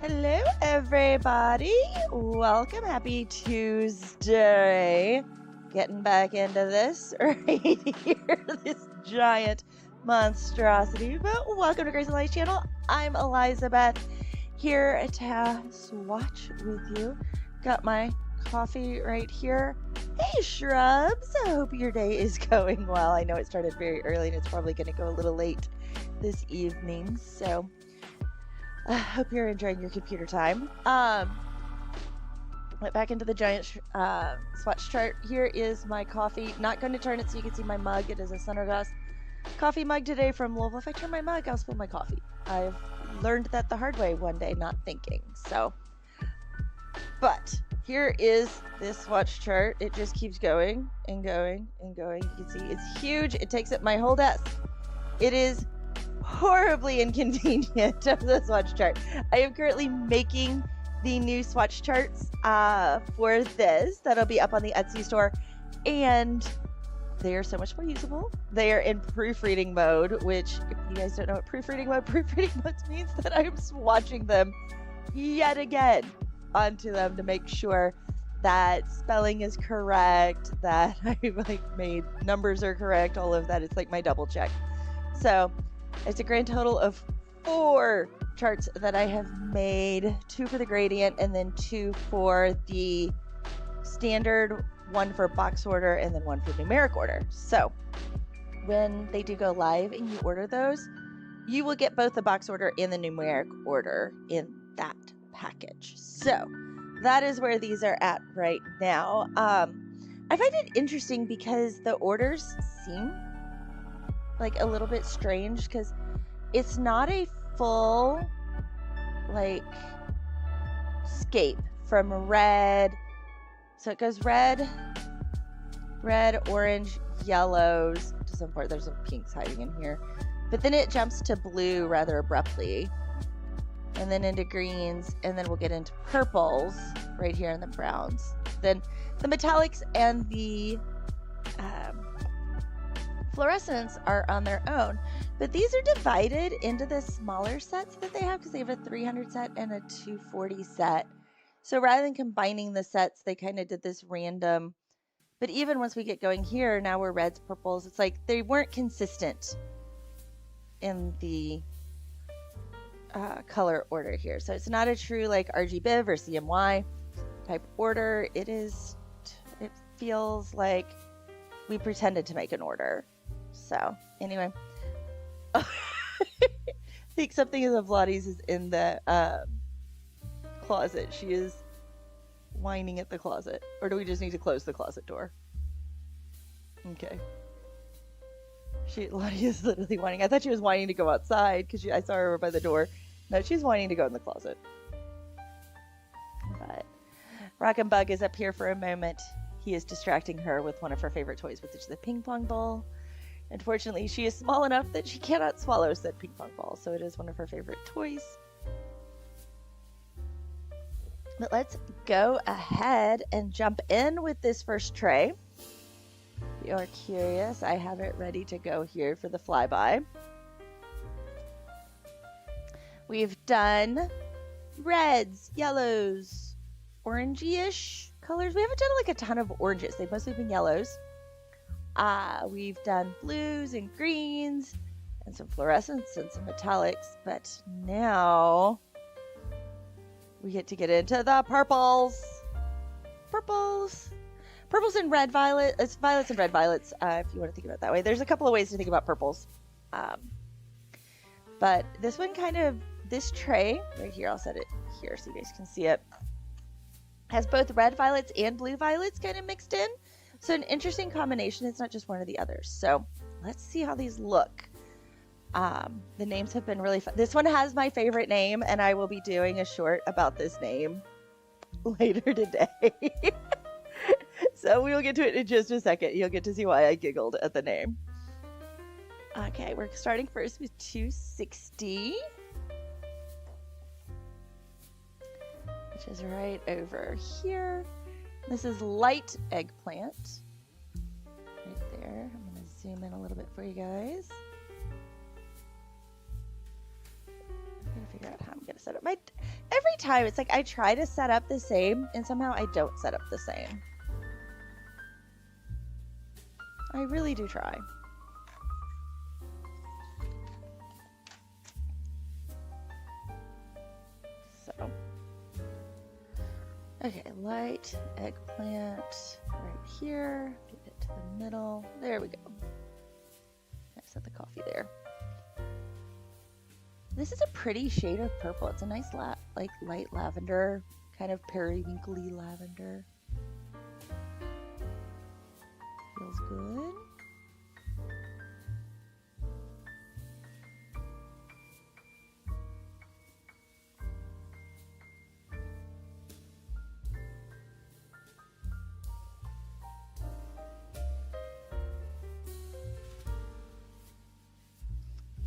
Hello, everybody. Welcome. Happy Tuesday. Getting back into this right here, this giant monstrosity. But welcome to Grace and Light channel. I'm Elizabeth here to swatch with you. Got my coffee right here. Hey, shrubs. I hope your day is going well. I know it started very early and it's probably going to go a little late this evening. So I hope you're enjoying your computer time. Went back into the giant swatch chart. Here is my coffee. Not going to turn it so you can see my mug. It is a center glass coffee mug today from Louisville. If I turn my mug, I'll spill my coffee. I've learned that the hard way one day, not thinking. So, but here is this swatch chart. It just keeps going and going and going. You can see it's huge. It takes up my whole desk. It is horribly inconvenient of the swatch chart. I am currently making the new swatch charts for this. That'll be up on the Etsy store, and they are so much more usable. They are in proofreading mode, which, if you guys don't know what proofreading mode means that I'm swatching them yet again onto them to make sure that spelling is correct, that I made numbers are correct, all of that. It's like my double check. So it's a grand total of 4 charts that I have made, 2 for the gradient and then 2 for the standard, 1 for box order and then 1 for numeric order. So when they do go live and you order those, you will get both the box order and the numeric order in that package. So that is where these are at right now. I find it interesting because the orders seem like a little bit strange because it's not a full like scape from red. So it goes red, orange, yellows. To some part, there's some pinks hiding in here, but then it jumps to blue rather abruptly, and then into greens, and then we'll get into purples right here, and then browns. Then the metallics and the fluorescents are on their own, but these are divided into the smaller sets that they have because they have a 300 set and a 240 set. So rather than combining the sets, they kind of did this random. But even once we get going here, now we're reds, purples. It's like they weren't consistent in the color order here. So it's not a true like RGBIV or CMY type order. It feels like we pretended to make an order. So anyway, I think something of Lottie's is in the closet. She is whining at the closet. Or do we just need to close the closet door? Okay. Lottie is literally whining. I thought she was whining to go outside because I saw her over by the door. No, she's whining to go in the closet. But Rockin' Bug is up here for a moment. He is distracting her with one of her favorite toys, which is the ping pong ball. Unfortunately, she is small enough that she cannot swallow said ping pong ball, so it is one of her favorite toys. But let's go ahead and jump in with this first tray. If you are curious, I have it ready to go here for the flyby. We've done reds, yellows, orangey-ish colors. We haven't done like a ton of oranges. They've mostly been yellows. We've done blues and greens and some fluorescents and some metallics, but now we get to get into the purples. Purples and red violet. It's violets and red violets, if you want to think about it that way. There's a couple of ways to think about purples. But this one this tray right here, I'll set it here so you guys can see it, has both red violets and blue violets kind of mixed in. So an interesting combination. It's not just one or the other. So let's see how these look. The names have been really fun. This one has my favorite name, and I will be doing a short about this name later today. So we will get to it in just a second. You'll get to see why I giggled at the name. Okay, we're starting first with 260. Which is right over here. This is light eggplant. Right there. I'm going to zoom in a little bit for you guys. I'm going to figure out how I'm going to set up my... Every time, it's like I try to set up the same and somehow I don't set up the same. I really do try. So, okay, light eggplant right here. Get it to the middle. There we go. I set the coffee there. This is a pretty shade of purple. It's a nice like light lavender, kind of periwinkly lavender. Feels good.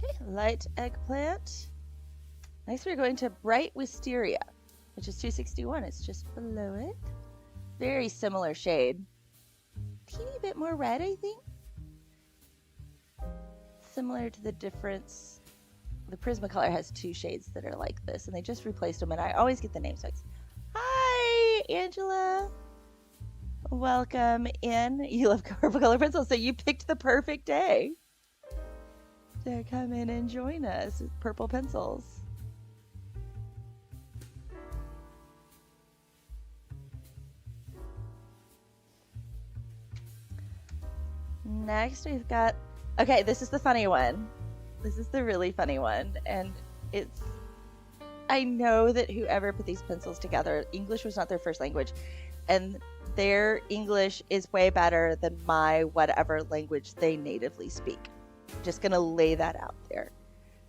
Okay, light eggplant. Next we're going to bright wisteria, which is 261. It's just below it. Very similar shade. Teeny bit more red, I think. Similar to the difference. The Prismacolor has two shades that are like this, and they just replaced them, and I always get the names mixed. Hi, Angela. Welcome in. You love purple color pencils, so you picked the perfect day to come in and join us with purple pencils. Next we've got, okay, this is the funny one. This is the really funny one, and it's, I know that whoever put these pencils together, English was not their first language, and their English is way better than my whatever language they natively speak. Just gonna lay that out there.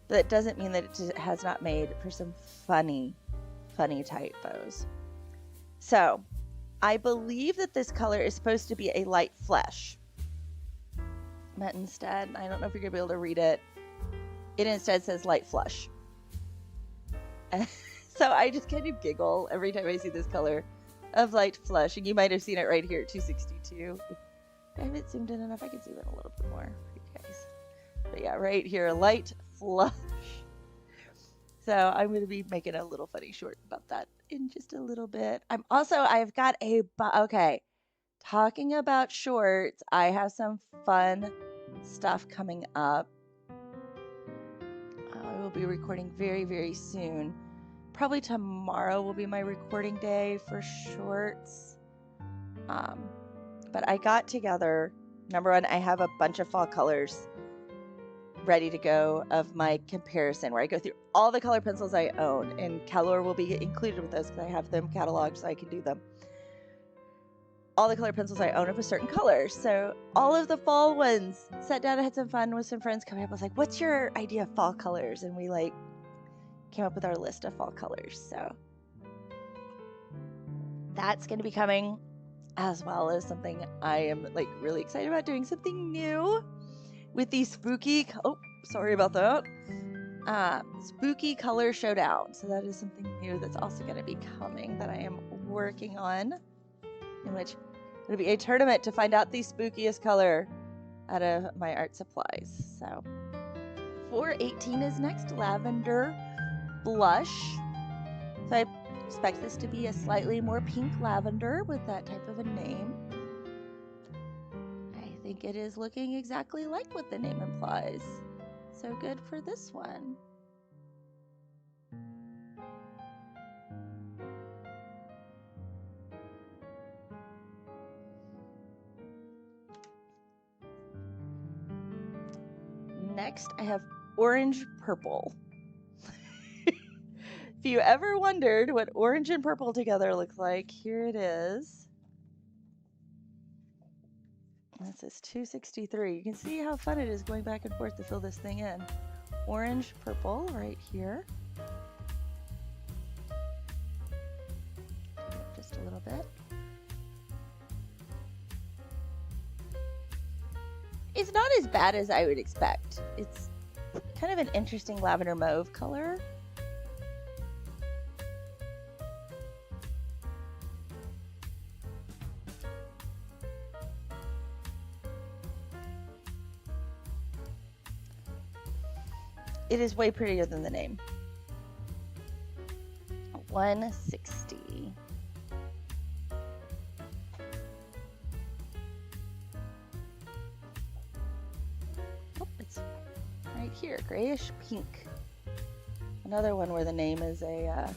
But it doesn't mean that it has not made for some funny typos. So, I believe that this color is supposed to be a light flesh. But instead, I don't know if you're gonna be able to read it. It instead says light flush. So I just kind of giggle every time I see this color of light flush. And you might have seen it right here at 262. If I haven't zoomed in enough, I can zoom in a little bit more for you guys. But yeah, right here, light flush. So I'm going to be making a little funny short about that in just a little bit. I've got a, okay, talking about shorts, I have some fun stuff coming up. I will be recording very, very soon. Probably tomorrow will be my recording day for shorts. But I got together, number one, I have a bunch of fall colors ready to go of my comparison, where I go through all the color pencils I own, and Kalour will be included with those because I have them cataloged so I can do them. All the color pencils I own of a certain color. So all of the fall ones, sat down and had some fun with some friends coming up. I was like, what's your idea of fall colors? And we like came up with our list of fall colors. So that's going to be coming, as well as something I am like really excited about, doing something new with the spooky, oh, sorry about that. Spooky color showdown. So that is something new that's also going to be coming that I am working on, in which it'll be a tournament to find out the spookiest color out of my art supplies. So 418 is next, lavender blush. So I expect this to be a slightly more pink lavender with that type of a name. I think it is looking exactly like what the name implies. So good for this one. Next, I have orange purple. If you ever wondered what orange and purple together looks like, here it is. This is 263. You can see how fun it is going back and forth to fill this thing in. Orange, purple right here. Just a little bit. It's not as bad as I would expect. It's kind of an interesting lavender mauve color. It is way prettier than the name. 160. Oh, it's right here, grayish pink. Another one where the name is a,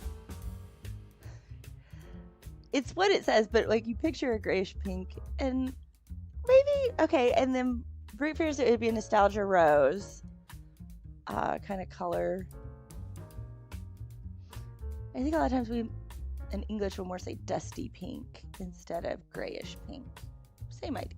it's what it says, but like you picture a grayish pink and maybe, okay, and then Brute Fierce, it would be a Nostalgia Rose kind of color. I think a lot of times we, in English, will more say dusty pink instead of grayish pink. Same idea.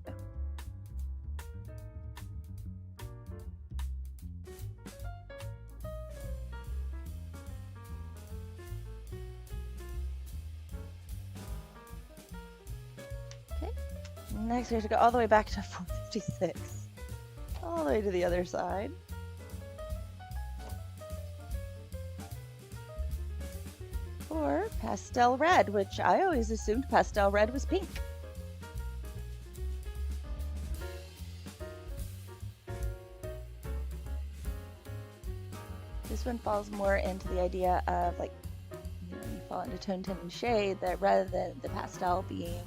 Okay, next we have to go all the way back to 456. All the way to the other side. Or pastel red, which I always assumed pastel red was pink. This one falls more into the idea of like, you know, you fall into tone, tint, and shade, that rather than the pastel being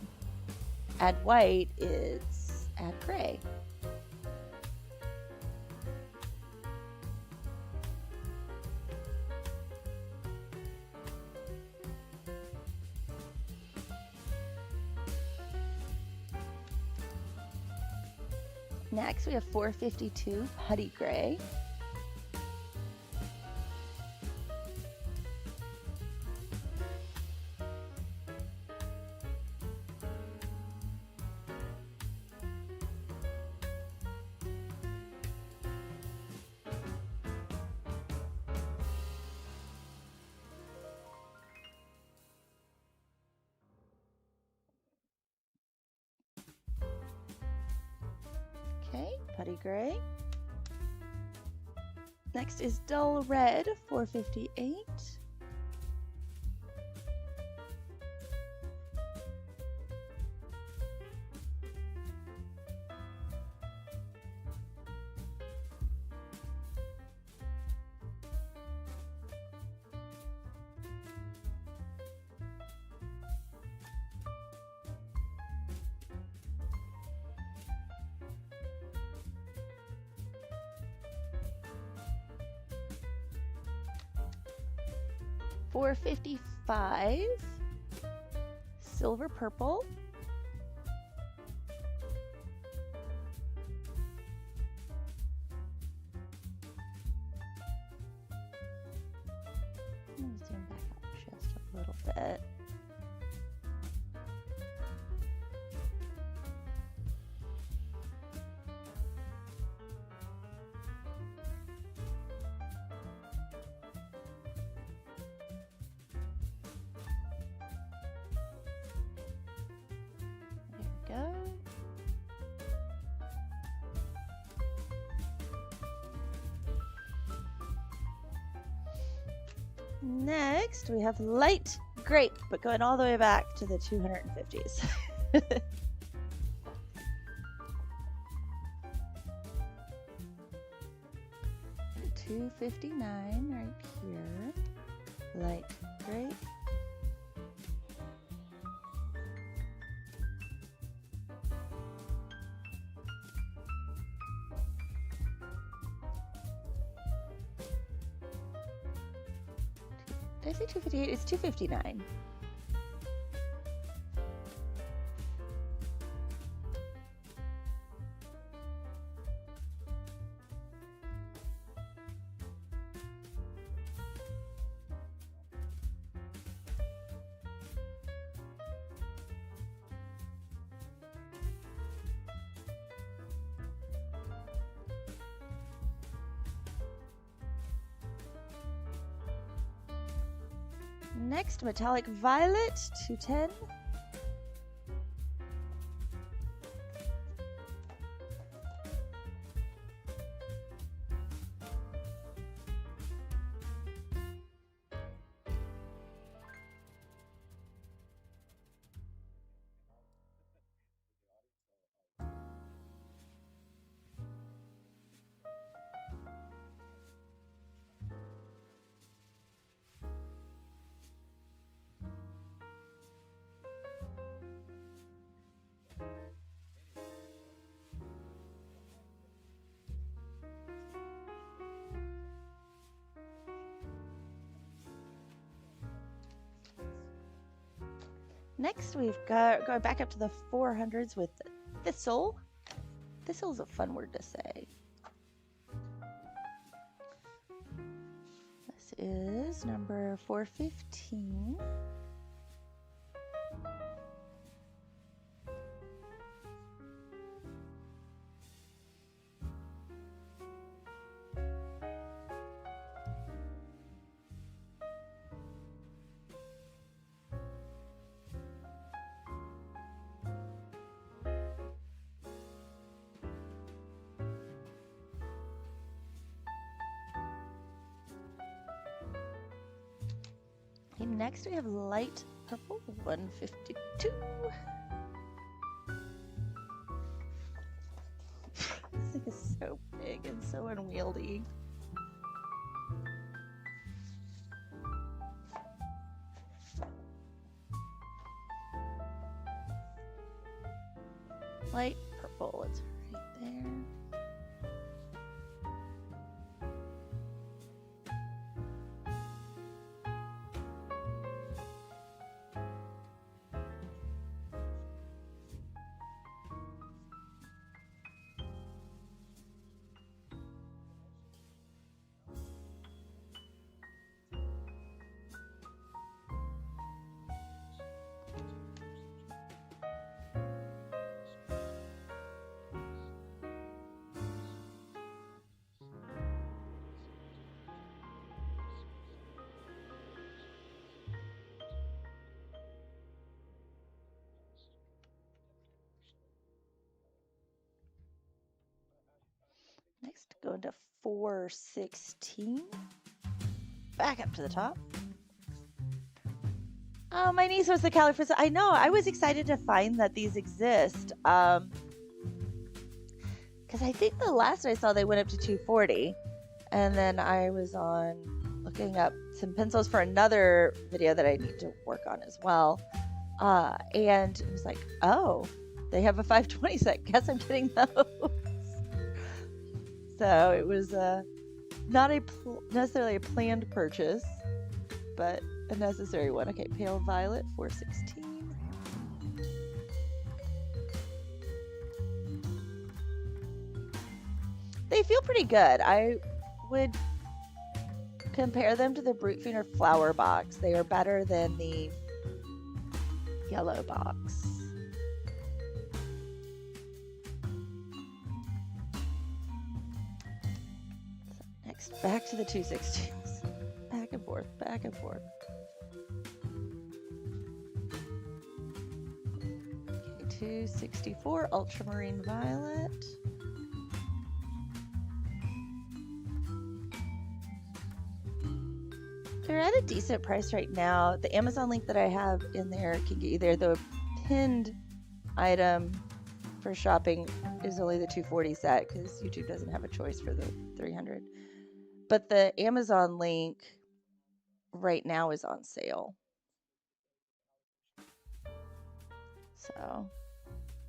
add white, it's add gray. Next, we have 452 Putty Gray. Okay, Putty Gray. Next is Dull Red, 458. $4.55. Silver Purple. I'm going to zoom back out just a little bit. Go. Next, we have Light Grape, but going all the way back to the 250s. $2.59 right here. Light Grape. Did I say 258? It's 259. Next, Metallic Violet, 210. Next, we've got going back up to the 400s with thistle. Thistle is a fun word to say. This is number 415. Next we have light purple, 152. This thing is so big and so unwieldy. Light purple, it's right there. Next, go into 416. Back up to the top. Oh, my niece was the Kalour. I know. I was excited to find that these exist. Because I think the last I saw they went up to 240. And then I was on looking up some pencils for another video that I need to work on as well. And it was like, oh, they have a 520 set. Guess I'm getting those. So it was not necessarily a planned purchase, but a necessary one. Okay, pale violet, 416. They feel pretty good. I would compare them to the Brighten flower box. They are better than the yellow box. Back to the 216s. Back and forth, back and forth. Okay, 264 ultramarine violet. They're at a decent price right now. The Amazon link that I have in there can get you there. The pinned item for shopping is only the 240 set because YouTube doesn't have a choice for the 300. But the Amazon link right now is on sale. So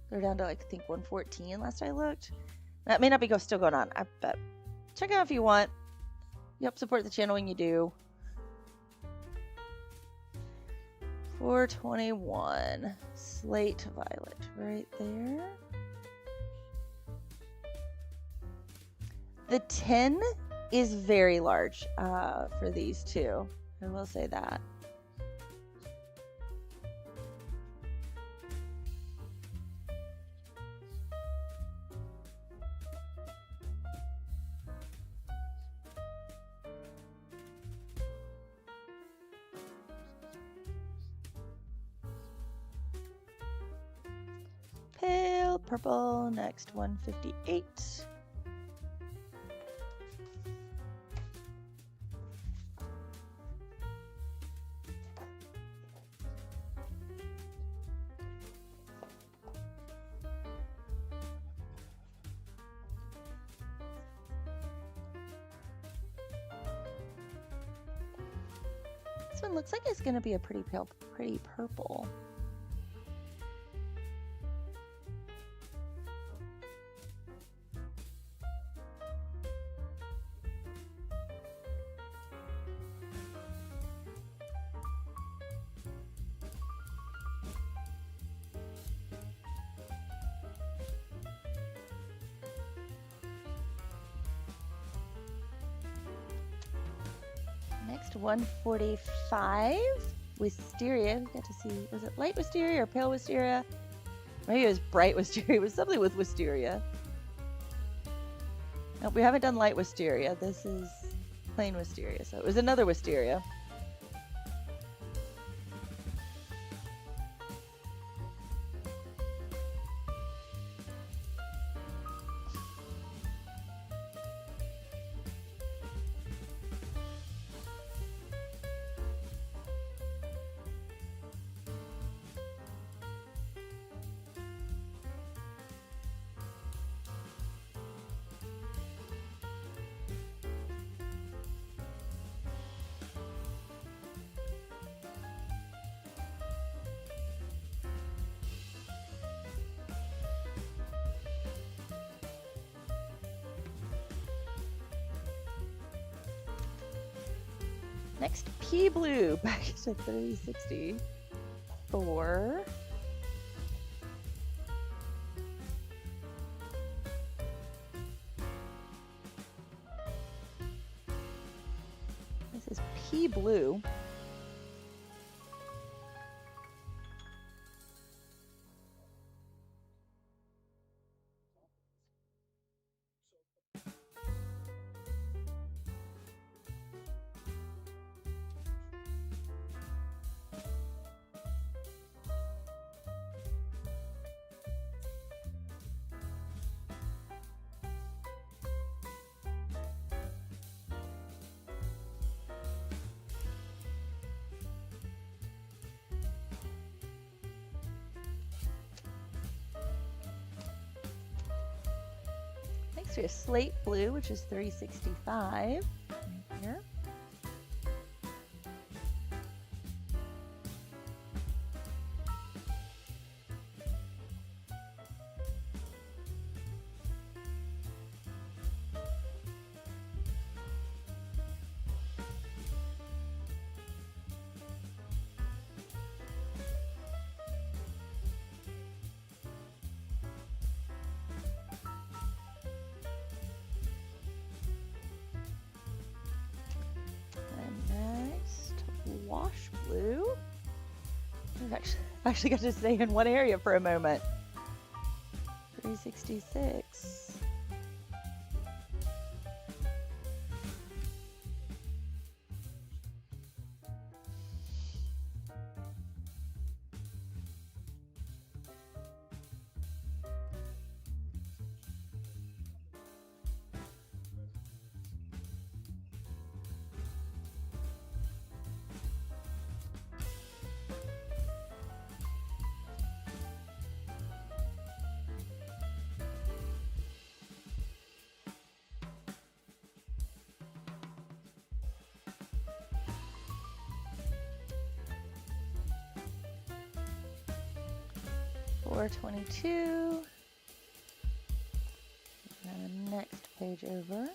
they're down to, like, I think 114 last I looked. That may not be still going on, but check it out if you want. You help support the channel when you do. 421 slate violet right there. The 10 is very large for these two. I will say that. Pale purple, next 158. This one looks like it's going to be a pretty purple. Next, 145, Wisteria. We got to see, was it light wisteria or pale wisteria? Maybe it was bright wisteria. It was something with wisteria. Nope, we haven't done light wisteria. This is plain wisteria. So it was another wisteria. Next, P blue, back to 364. This is P blue. Next we have slate blue, which is 365. Right here. Wash blue. I've actually got to stay in one area for a moment. 366. Four 22. And next page over.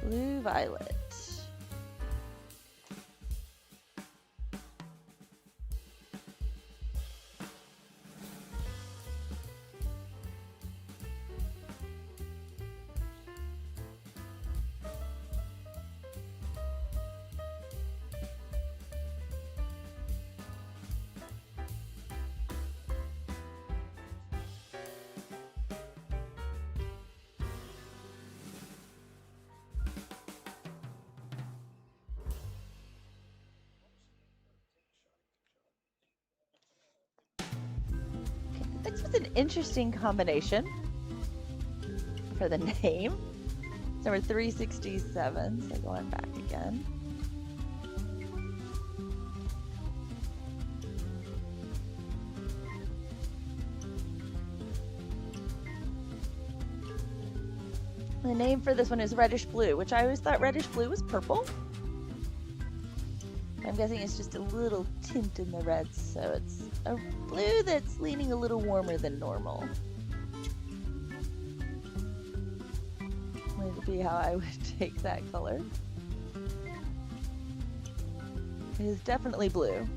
Blue violet. This was an interesting combination for the name. It's number 367, so going back again. The name for this one is reddish blue, which I always thought reddish blue was purple. I'm guessing it's just a little tint in the reds, so it's a blue that's leaning a little warmer than normal. Would be how I would take that color. It is definitely blue.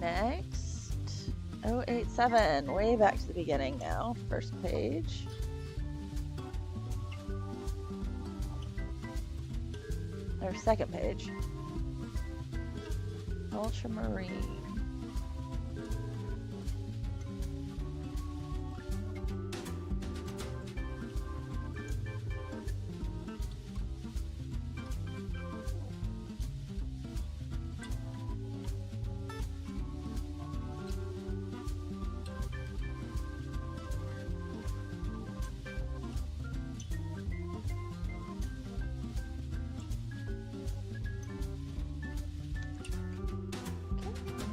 Next, 087, way back to the beginning now, first page. Or second page. Ultramarine.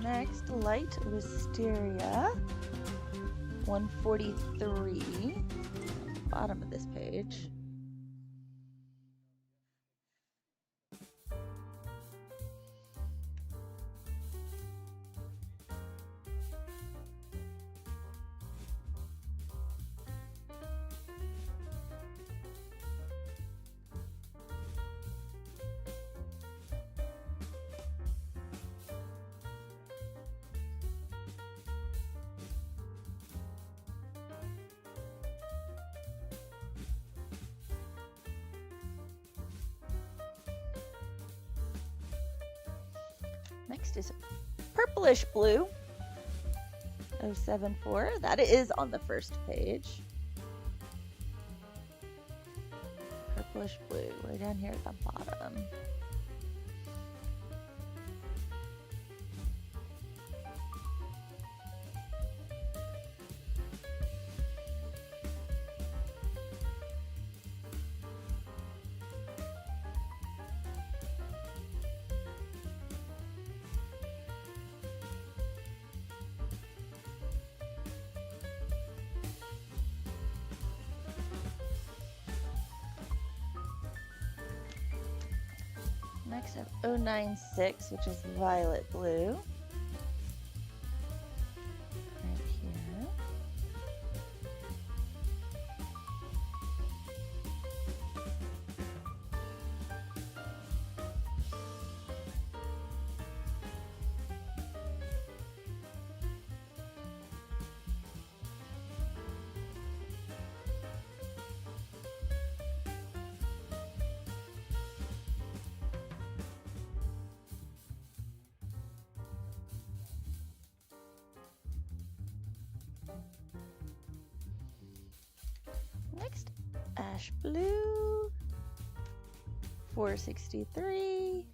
Next, light wisteria, 143, bottom of this page. Next is purplish blue, 074. That is on the first page. Purplish blue, way down here at the bottom. Next I have 096, which is violet blue. Right here. Next, ash blue, 463.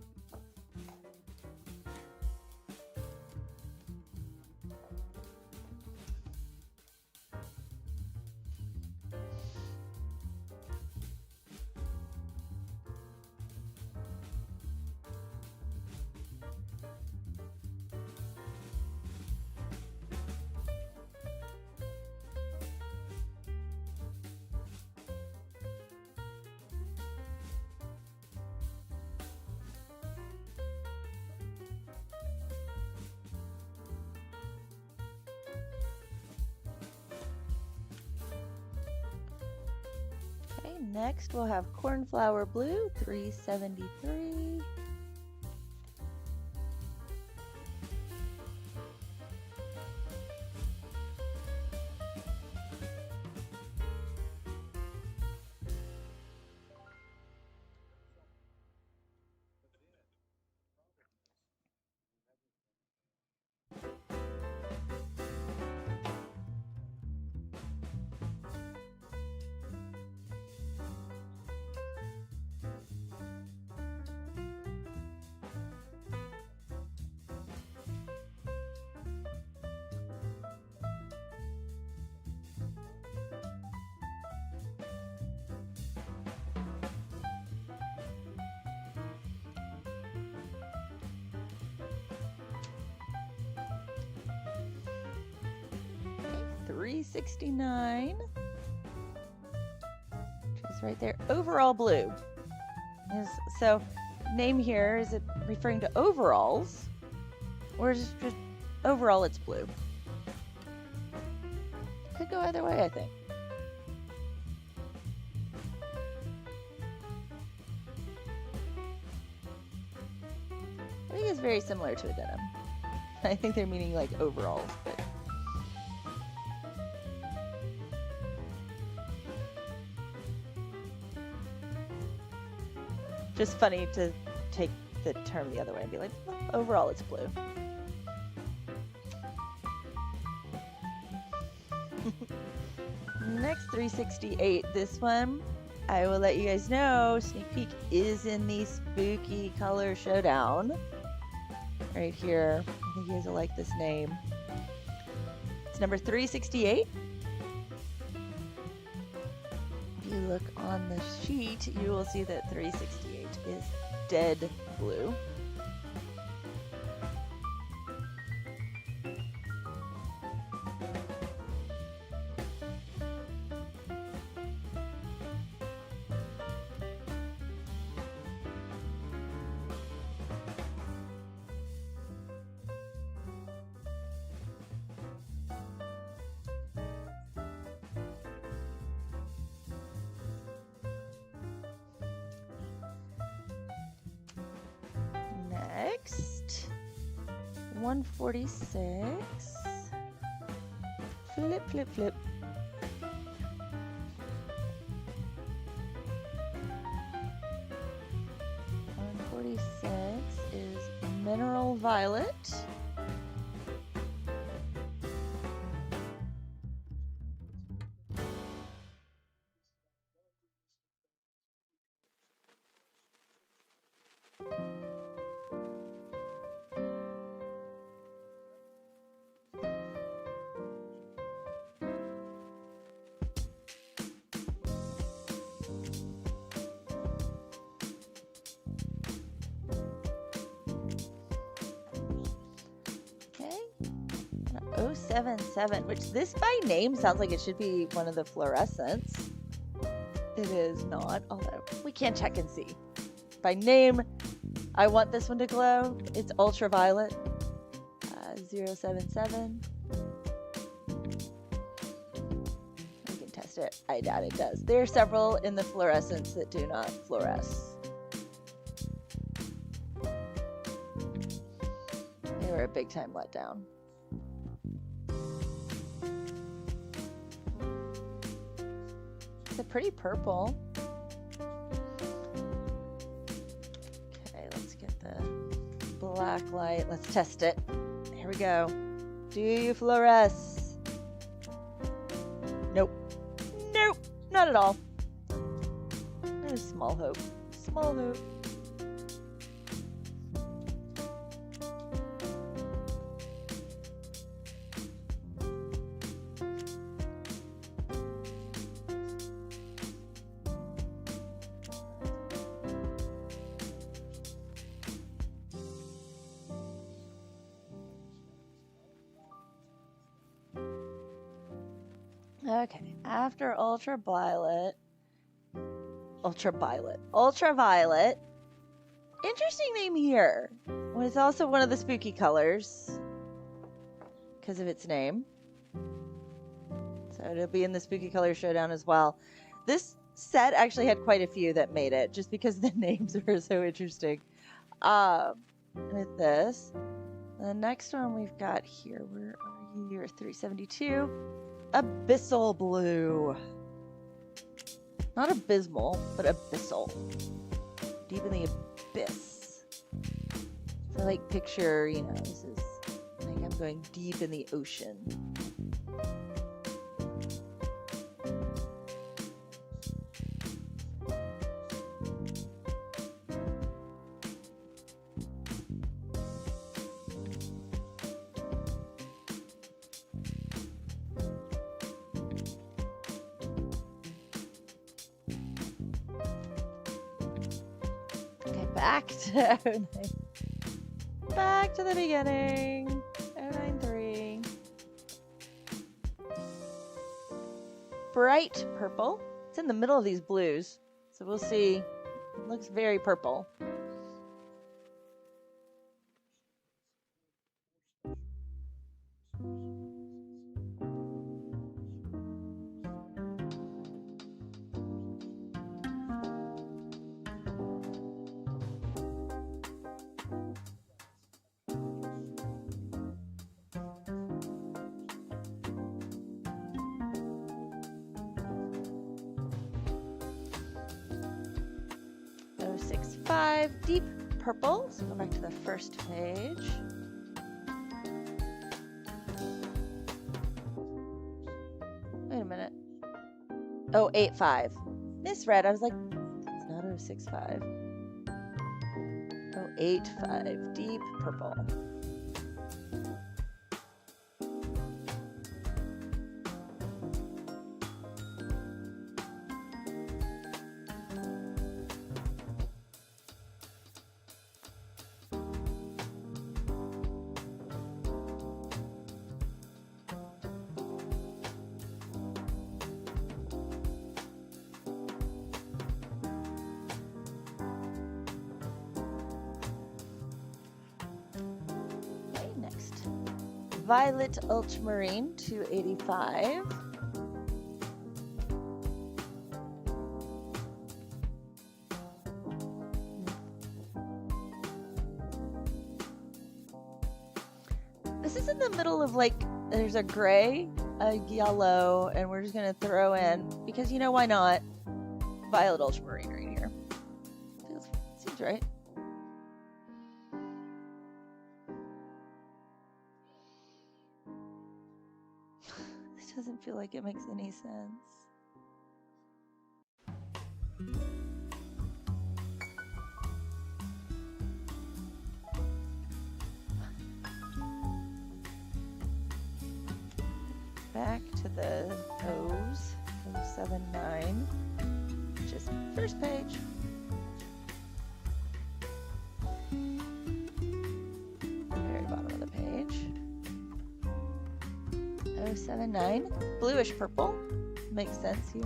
Next, we'll have cornflower blue, 373. $369, which is right there. Overall blue. So, name here, is it referring to overalls, or is it just overall it's blue? Could go either way, I think. I think it's very similar to a denim. I think they're meaning like overalls, but just funny to take the term the other way and be like, well, overall it's blue. Next 368, this one, I will let you guys know, sneak peek is in the Spooky Color Showdown. Right here. I think you guys will like this name. It's number 368. If you look on the sheet, you will see that 368 is dead blue. Next, 146. Flip, flip, flip. 146 is Mineral Violet. Okay, 077, which this by name sounds like it should be one of the fluorescents. It is not, although we can check and see. By name, I want this one to glow. It's ultraviolet. 077. We can test it. I doubt it does. There are several in the fluorescents that do not fluoresce. They were a big time letdown. It's a pretty purple. Okay, let's get the black light. Let's test it. Here we go. Do you fluoresce? Nope. Nope. Not at all. There's small hope. Small hope. Okay, after ultraviolet, interesting name here. Well, it's also one of the spooky colors because of its name. So it'll be in the Spooky Color Showdown as well. This set actually had quite a few that made it just because the names were so interesting. With this, the next one we've got here, where are you? You're 372. Abyssal blue. Not abysmal, but abyssal. Deep in the abyss. So like picture, you know, this is like I'm going deep in the ocean. Back to the beginning. 093. Bright purple. It's in the middle of these blues, so we'll see. It looks very purple. 465 deep purple. So go back to the first page. Wait a minute. Oh, 85. Misread. I was like, it's not 065. 085 deep purple. Violet Ultramarine 285. This is in the middle of like, there's a gray, a yellow, and we're just gonna throw in, because you know why not, Violet Ultramarine right here. Seems right. Doesn't feel like it makes any sense. Back to the O's, 079, just first page. Very bottom of the page. 079, bluish purple, makes sense here.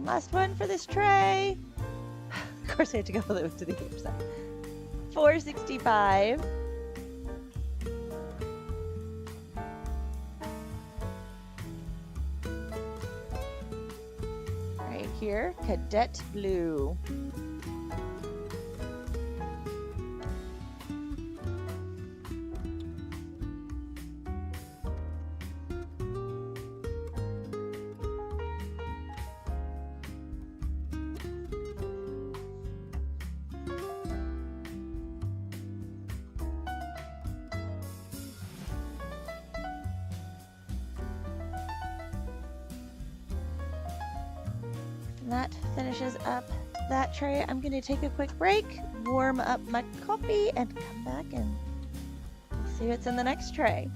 Last one for this tray. Of course, I have to go all the way to the other side. 465. Right here, Cadet Blue. That finishes up that tray. I'm going to take a quick break, warm up my coffee, and come back and see what's in the next tray.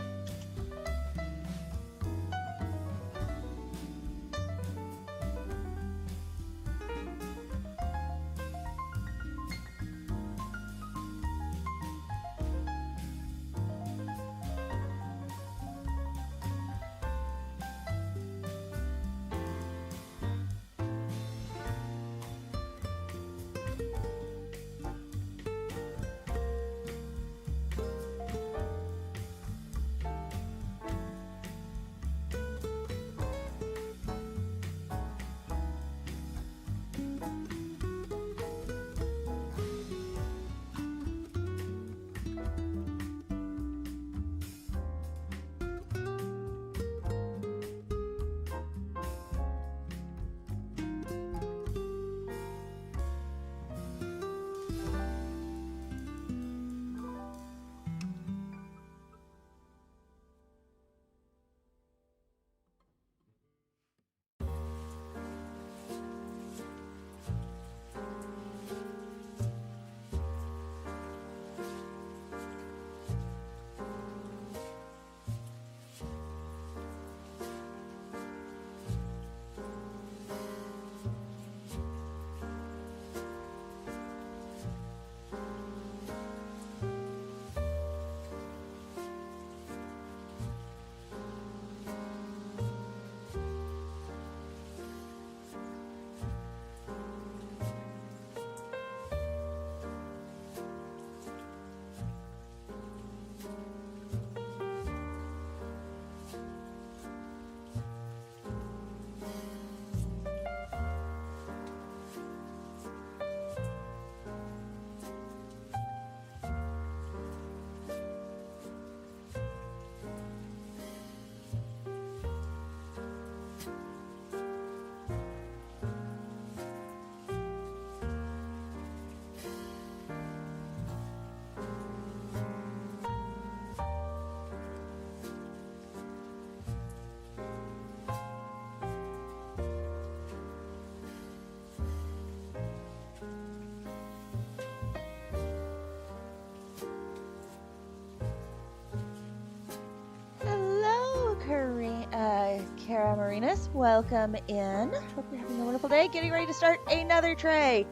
Serenus, welcome in. Hope you're having a wonderful day. Getting ready to start another tray.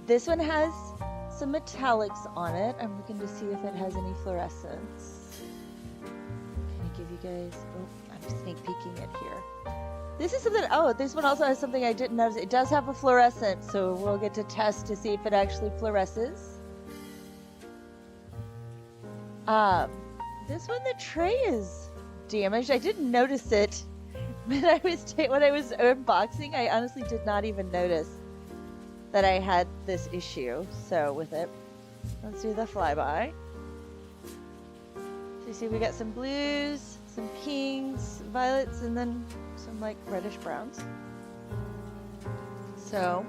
This one has some metallics on it. I'm looking to see if it has any fluorescence. Can I give you guys, oh, I'm sneak peeking it here. This is something, oh, this one also has something I didn't notice. It does have a fluorescent, so we'll get to test to see if it actually fluoresces. This one, the tray is damaged. I didn't notice it when I was unboxing. I honestly did not even notice that I had this issue. So with it, let's do the flyby. So you see we got some blues, some pinks, violets, and then some like reddish browns. So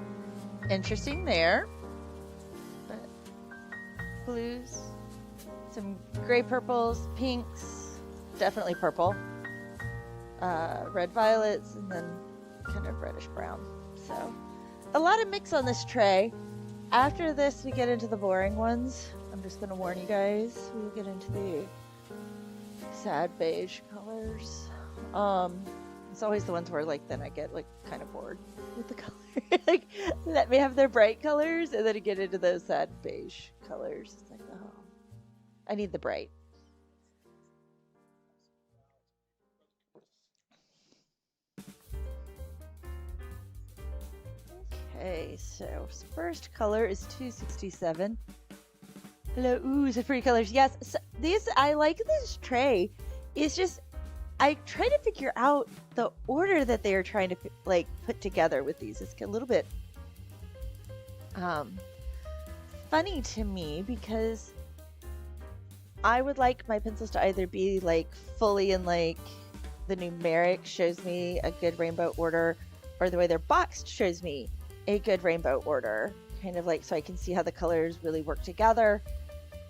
interesting there. But blues, some gray purples, pinks, definitely purple, red violets, and then kind of reddish brown. So a lot of mix on this tray. After this we get into the boring ones. I'm just going to warn you guys, we'll get into the sad beige colors. It's always the ones where like then I get like kind of bored with the color. Like let me have their bright colors and then I get into those sad beige colors. It's like, oh, I need the bright. Okay, so first color is 267. Hello, ooh, some pretty colors. Yes, so these, I like this tray. It's just, I try to figure out the order that they are trying to like put together with these. It's a little bit funny to me because I would like my pencils to either be like fully in like the numeric shows me a good rainbow order, or the way they're boxed shows me a good rainbow order, kind of like so I can see how the colors really work together.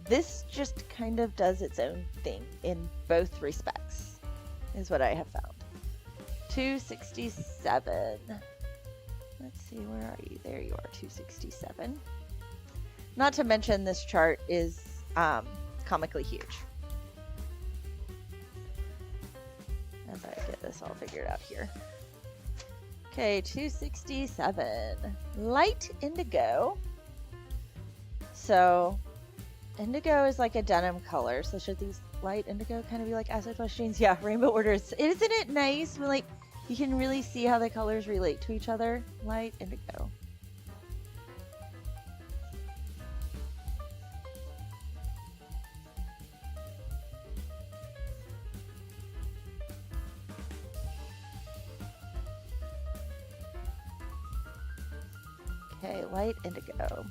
This just kind of does its own thing in both respects, is what I have found. 267. Let's see, where are you? There you are, 267. Not to mention this chart is comically huge. As I get this all figured out here. Okay, 267. Light indigo. So, indigo is like a denim color. So should these light indigo kind of be like acid flush jeans? Yeah, rainbow orders. Isn't it nice when like you can really see how the colors relate to each other? Light indigo. Okay, light indigo.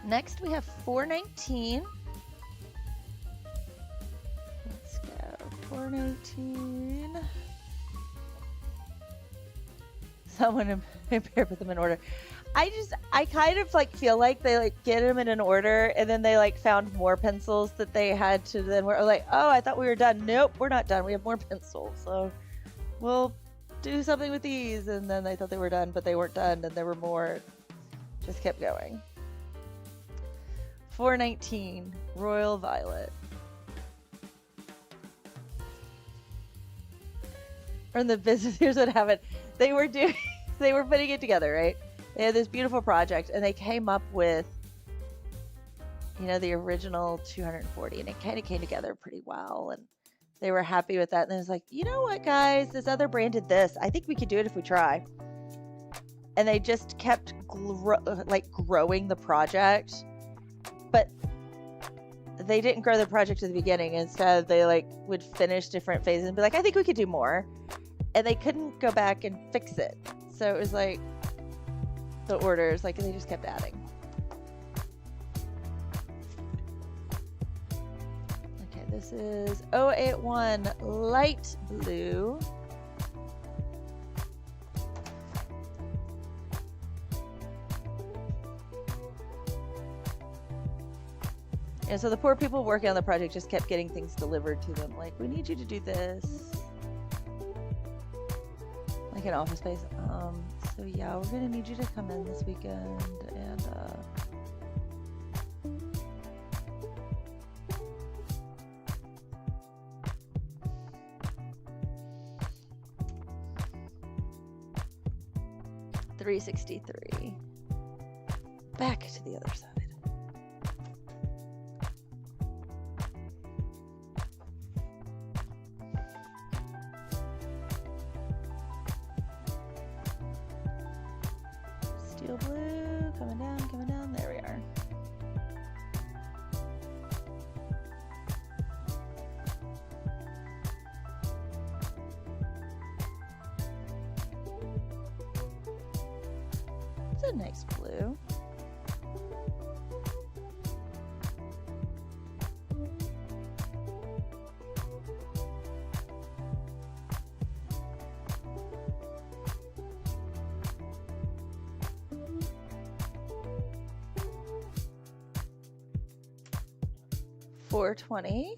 Next we have 419. Let's go. 419. Someone put them in order. I kind of like feel like they like get them in an order and then they like found more pencils that they had to then we're like, oh, I thought we were done. Nope, we're not done. We have more pencils. So we'll do something with these, and then they thought they were done, but they weren't done, and there were more. Just kept going. 419, Royal Violet. From the business, here's what happened. They were putting it together, right? They had this beautiful project, and they came up with, you know, the original 240, and it kind of came together pretty well, and they were happy with that. And then it's like, you know what, guys, this other brand did this. I think we could do it if we try. And they just kept growing the project, but they didn't grow the project at the beginning. Instead, they like would finish different phases and be like, I think we could do more. And they couldn't go back and fix it. So it was like the orders, like they just kept adding. This is 081 light blue. And so the poor people working on the project just kept getting things delivered to them. Like, we need you to do this. Like an office space. So yeah, we're gonna need you to come in this weekend and 363. Back to the other side. Steel blue, coming down, there we are. It's a nice blue. $420.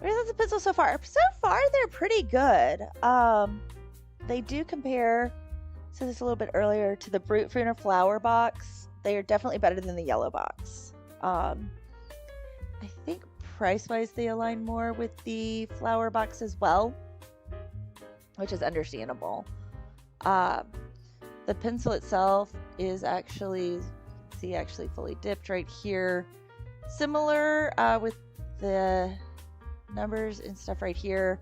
Where's the pencil so far? So far, they're pretty good. They do compare, so this a little bit earlier, to the Brute Fruit Flower box. They are definitely better than the yellow box. I think price-wise, they align more with the flower box as well, which is understandable. The pencil itself is actually, see, actually fully dipped right here. Similar with the numbers and stuff right here,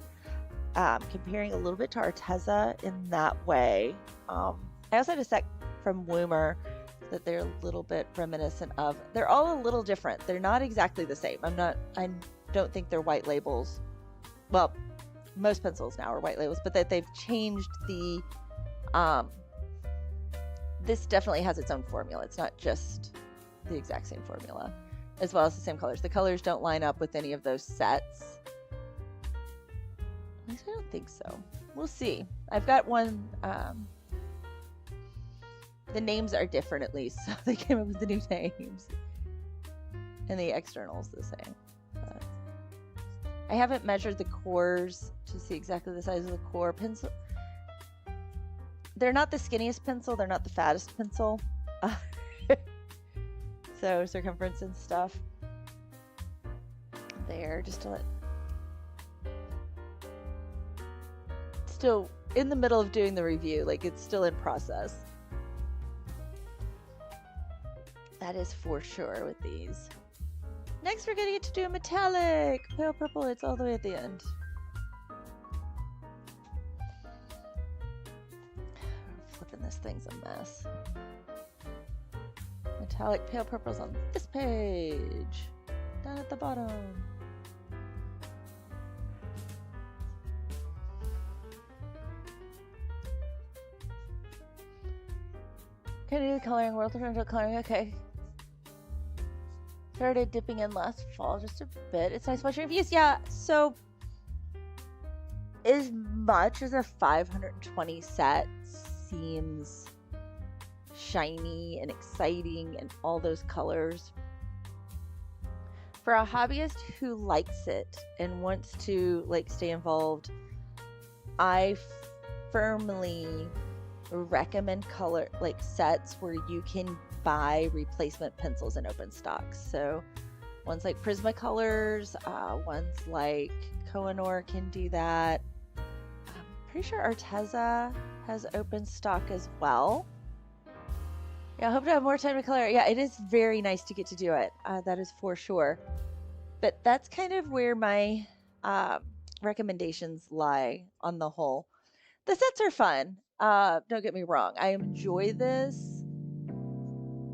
comparing a little bit to Arteza in that way. I also had a set from Woomer that they're a little bit reminiscent of. They're all a little different. They're not exactly the same. I don't think they're white labels. Well, most pencils now are white labels, but that they've changed the, this definitely has its own formula. It's not just the exact same formula, as well as the same colors. The colors don't line up with any of those sets. At least I don't think so. We'll see. I've got one, the names are different at least, so they came up with the new names. And the external's the same. But I haven't measured the cores to see exactly the size of the core. Pencil, they're not the skinniest pencil, they're not the fattest pencil. So circumference and stuff there, just to let, still in the middle of doing the review, like it's still in process. That is for sure with these. Next we're gonna get to do a metallic pale purple. It's all the way at the end. Flipping this thing's a mess. Metallic pale purple's on this page, down at the bottom. Can I do the coloring? World differential coloring, okay. Started dipping in last fall just a bit. It's nice watching reviews. Yeah, so as much as a 520 set seems shiny and exciting and all those colors, for a hobbyist who likes it and wants to like stay involved, I firmly recommend color like sets where you can buy replacement pencils in open stock. So ones like Prismacolors, ones like Kalour can do that. I'm pretty sure Arteza has open stock as well. Yeah, I hope to have more time to color. Yeah, it is very nice to get to do it. That is for sure. But that's kind of where my recommendations lie on the whole. The sets are fun. Don't get me wrong. I enjoy this.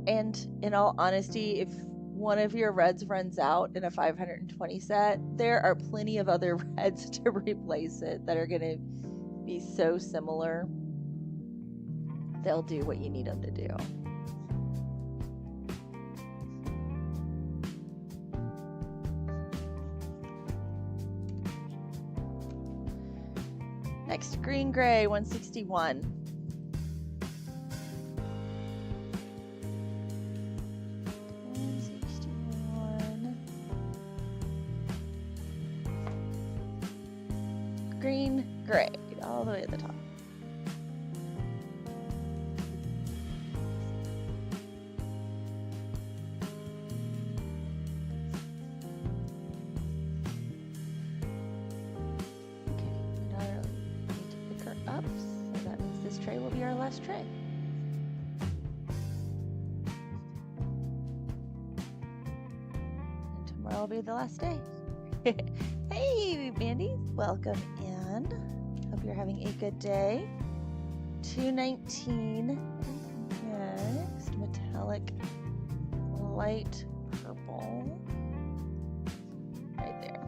And in all honesty, if one of your reds runs out in a 520 set, there are plenty of other reds to replace it that are going to be so similar. They'll do what you need them to do. Next, green gray, 161. Green gray, all the way at the top. Up, so that means this tray will be our last tray. And tomorrow will be the last day. Hey, Mandy, welcome in. Hope you're having a good day. 219 next, metallic light purple. Right there.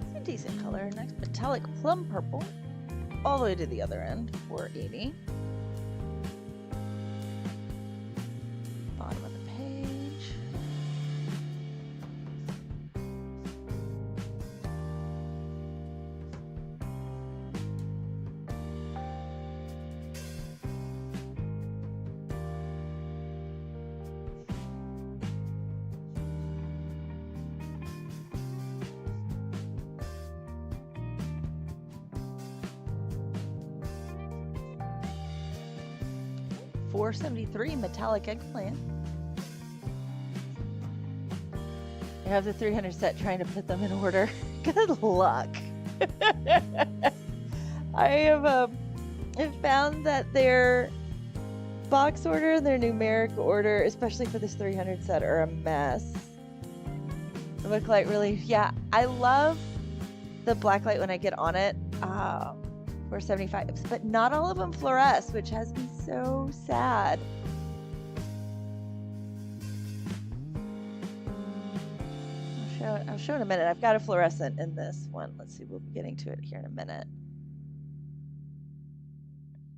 'It's a decent color. Next, metallic plum purple, all the way to the other end, 480. Bottom of the page. $473 metallic eggplant. I have the 300 set trying to put them in order. Good luck. I have found that their box order and their numeric order, especially for this 300 set, are a mess. They look like really, yeah, I love the black light when I get on it. 475, but not all of them fluoresce, which has me so sad. I'll show in a minute. I've got a fluorescent in this one. Let's see, we'll be getting to it here in a minute.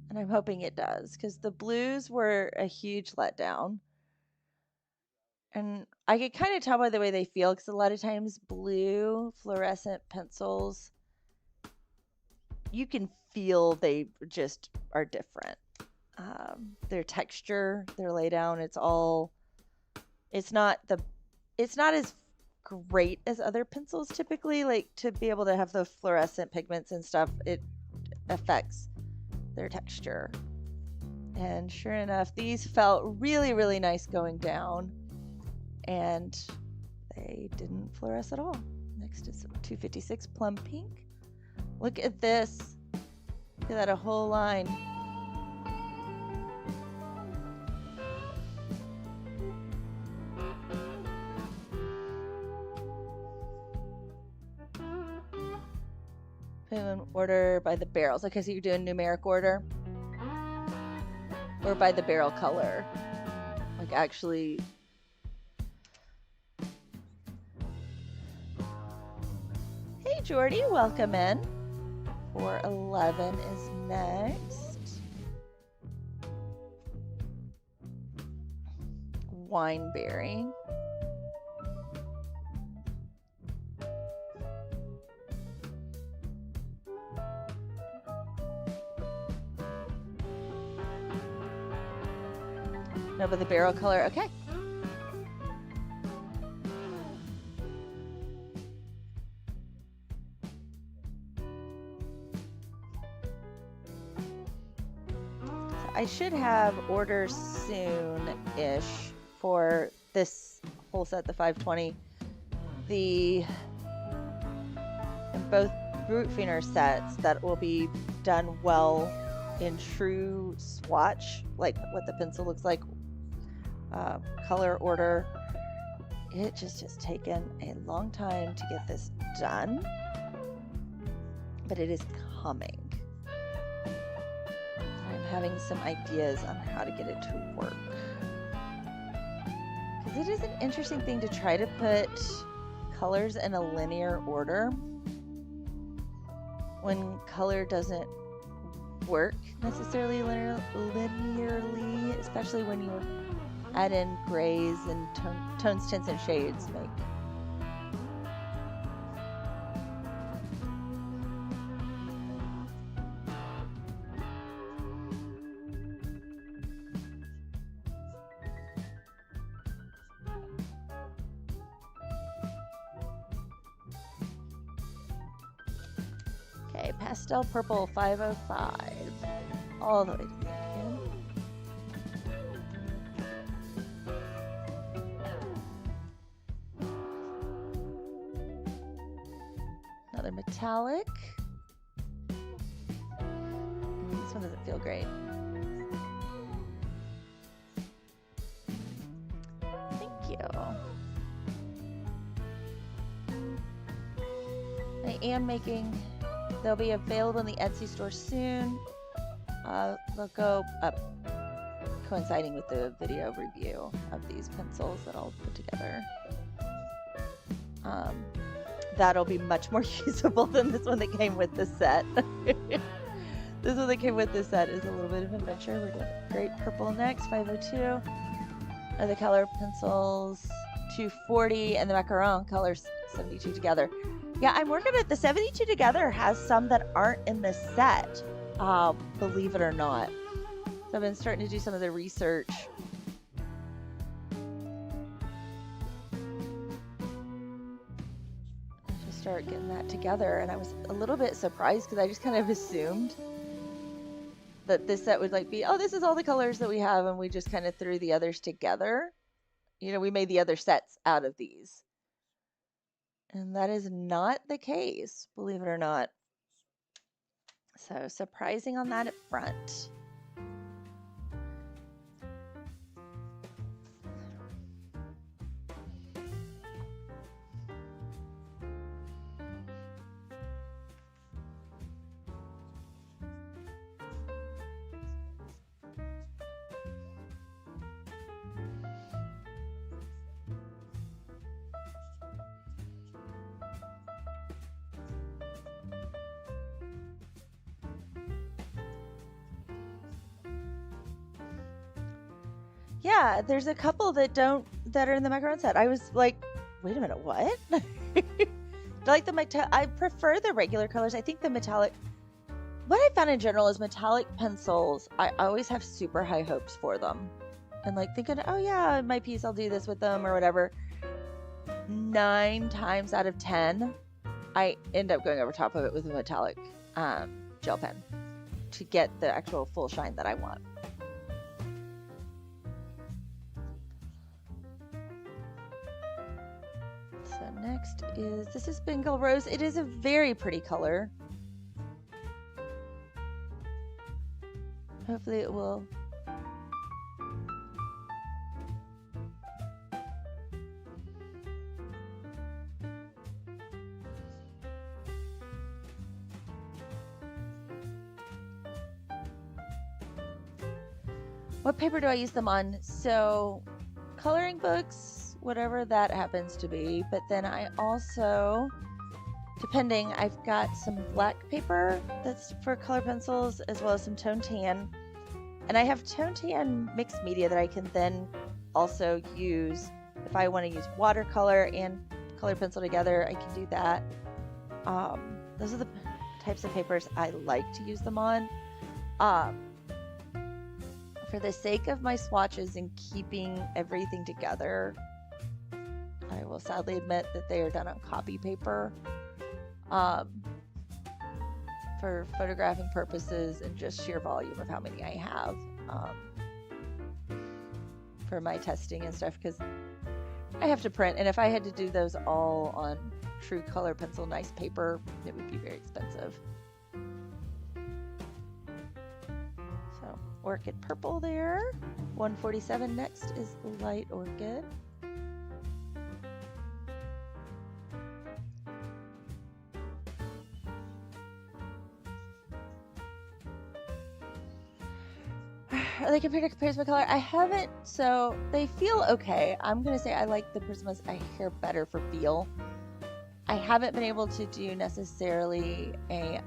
And I'm hoping it does, because the blues were a huge letdown. And I could kind of tell by the way they feel, because a lot of times blue fluorescent pencils, you can feel they just are different. Their texture, their laydown, it's not as great as other pencils typically. Like, to be able to have those fluorescent pigments and stuff, it affects their texture. And sure enough, these felt really, really nice going down, and they didn't fluoresce at all. Next is 256 plum pink. Look at this. Look at that, a whole line. Put in order by the barrels. Okay, so you're doing numeric order? Or by the barrel color? Like, actually... Hey, Jordy, welcome in. 411 is next. Wineberry. No, but the barrel color, okay. I should have orders soon-ish for this whole set, the 520. In both Brute Feener sets that will be done well in true swatch, like what the pencil looks like, color order. It just has taken a long time to get this done, but it is coming. I'm having some ideas on how to get it to work. Because it is an interesting thing to try to put colors in a linear order when color doesn't work necessarily linearly, especially when you add in grays and tones, tints, and shades make. Okay, pastel purple 505, all the way to the end. Another metallic. This one doesn't feel great. Thank you. I am making, they'll be available in the Etsy store soon. They'll go up coinciding with the video review of these pencils that I'll put together. That'll be much more usable than this one that came with the set. This one that came with the set is a little bit of an adventure. We're doing great purple next, 502. The Kalour pencils, 240, and the macaron colors 72 together. Yeah, I'm working at the 72 together has some that aren't in the set, believe it or not. So I've been starting to do some of the research. To start getting that together, and I was a little bit surprised because I just kind of assumed that this set would like be, oh, this is all the colors that we have, and we just kind of threw the others together. You know, we made the other sets out of these. And that is not the case, believe it or not. So surprising on that up front. Yeah, there's a couple that are in the macaron set. I was like, wait a minute, what? Like I prefer the regular colors. I think the metallic, what I found in general is metallic pencils, I always have super high hopes for them. And like thinking, oh yeah, my piece, I'll do this with them or whatever. 9 times out of 10, I end up going over top of it with a metallic gel pen to get the actual full shine that I want. So next this is Bengal Rose. It is a very pretty color. Hopefully it will. What paper do I use them on? So coloring books, whatever that happens to be, but then I also, depending, I've got some black paper that's for color pencils as well as some tone tan, and I have tone tan mixed media that I can then also use if I want to use watercolor and color pencil together. I can do that. Those are the types of papers I like to use them on. For the sake of my swatches and keeping everything together, I will sadly admit that they are done on copy paper for photographing purposes and just sheer volume of how many I have for my testing and stuff, because I have to print, and if I had to do those all on true color pencil nice paper, it would be very expensive. So Orchid Purple there. 147 next is Light Orchid. Are they compared to Prismacolor? I haven't, so they feel okay. I'm gonna say I like the Prismas a hair better for feel. I haven't been able to do necessarily a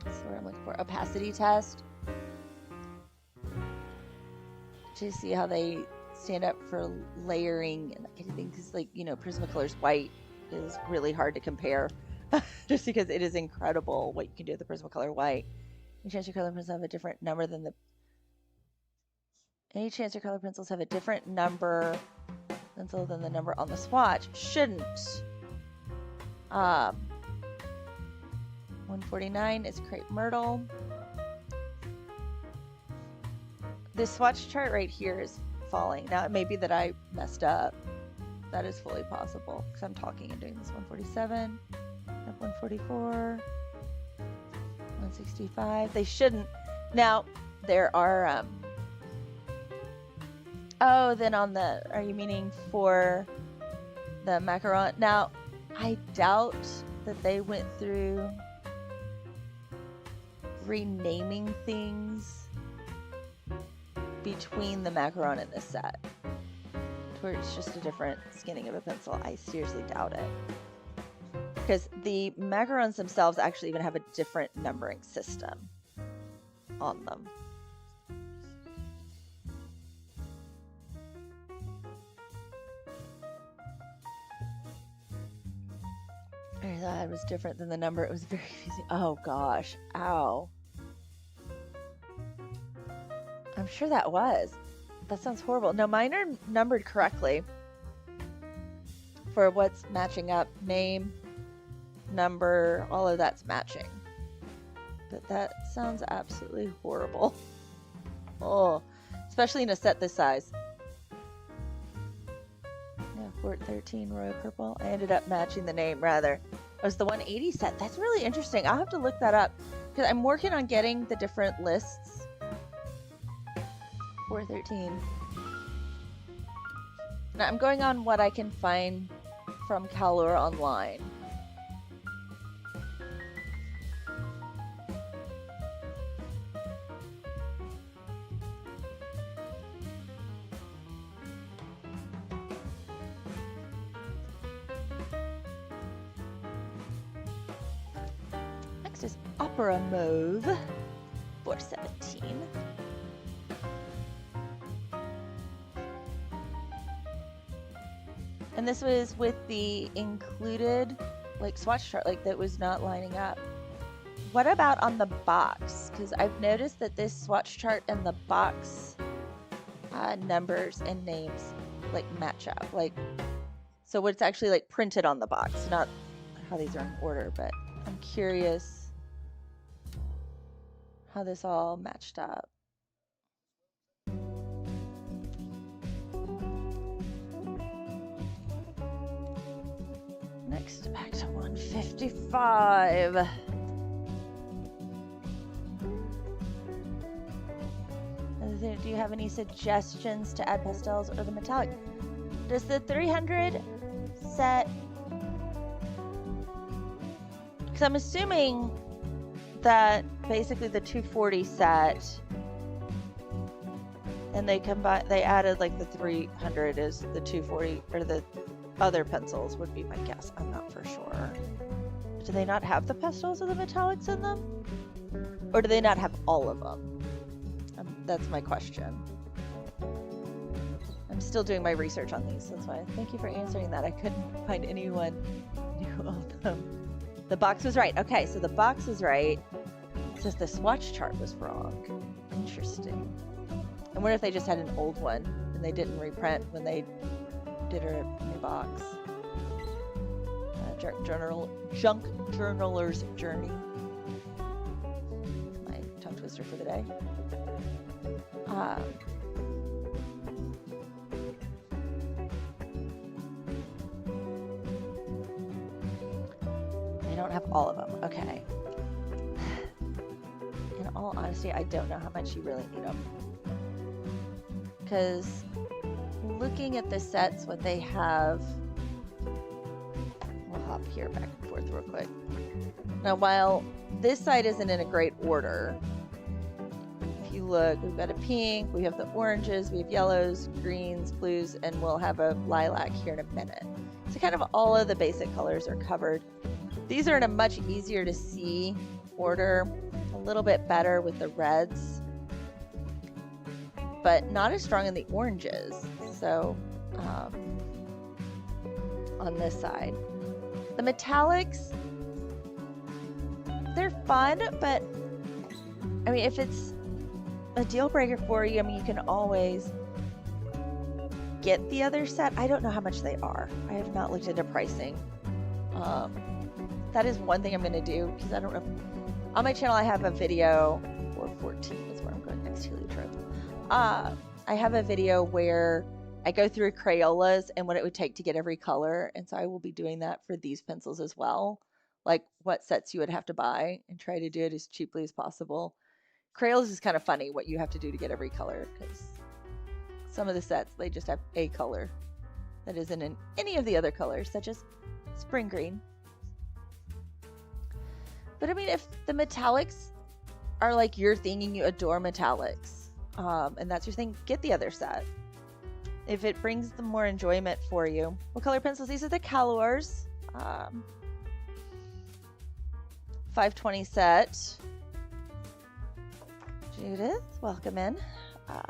what's the word I'm looking for? Opacity test to see how they stand up for layering and that kind of thing. Because, like, you know, Prismacolor's white is really hard to compare, just because it is incredible what you can do with the Prismacolor white. Any chance your color pencils have a different number than the? Any chance your color pencils have a different number pencil than the number on the swatch? Shouldn't. 149 is Crepe Myrtle. This swatch chart right here is falling. Now, it may be that I messed up. That is fully possible because I'm talking and doing this. 147, up 144, 165. They shouldn't. Now, there are, oh, then on the, are you meaning for the macaron? Now, I doubt that they went through renaming things between the macaron and this set, where it's just a different skinning of a pencil. I seriously doubt it, because the macarons themselves actually even have a different numbering system on them. I thought it was different than the number. It was very confusing. Oh gosh. Ow. I'm sure that was. That sounds horrible. No, mine are numbered correctly for what's matching up. Name, number, all of that's matching. But that sounds absolutely horrible. Oh, especially in a set this size. Yeah, Fort 13 Royal Purple. I ended up matching the name rather. It was the 180 set. That's really interesting. I'll have to look that up because I'm working on getting the different lists. 413. Now I'm going on what I can find from Kalour online. Next is Opera Mauve, 417. And this was with the included, like, swatch chart, like, that was not lining up. What about on the box? Because I've noticed that this swatch chart and the box numbers and names, like, match up. Like, so what's actually, like, printed on the box, not how these are in order, but I'm curious how this all matched up. Next, back to 155. Do you have any suggestions to add pastels or the metallic? Does the 300 set, because I'm assuming that basically the 240 set, and they added like the 300 is the 240, or the other pencils would be my guess. I'm not for sure. Do they not have the pastels or the metallics in them? Or do they not have all of them? That's my question. I'm still doing my research on these. That's why. Thank you for answering that. I couldn't find anyone who knew all of them. The box was right. Okay, so the box is right. It says the swatch chart was wrong. Interesting. I wonder if they just had an old one and they didn't reprint when they did her new box. Junk Journaler's Journey. My tongue twister for the day. I don't have all of them. Okay. In all honesty, I don't know how much you really need them. Because looking at the sets, what they have, we'll hop here back and forth real quick. Now, while this side isn't in a great order, if you look, we've got a pink, we have the oranges, we have yellows, greens, blues, and we'll have a lilac here in a minute. So kind of all of the basic colors are covered. These are in a much easier to see order, a little bit better with the reds, but not as strong in the oranges. So on this side, the metallics, they're fun, but I mean, if it's a deal breaker for you, I mean, you can always get the other set. I don't know how much they are. I have not looked into pricing. That is one thing I'm going to do, because I don't know. On my channel, I have a video, or 14 is where I'm going next, heliotrope. I have a video where I go through Crayolas and what it would take to get every color. And so I will be doing that for these pencils as well. Like what sets you would have to buy, and try to do it as cheaply as possible. Crayolas is kind of funny what you have to do to get every color, because some of the sets, they just have a color that isn't in any of the other colors, such as spring green. But I mean, if the metallics are like your thing and you adore metallics, and that's your thing, get the other set. If it brings them more enjoyment for you. What color pencils? These are the Kalours. 520 set. Judith, welcome in. I'm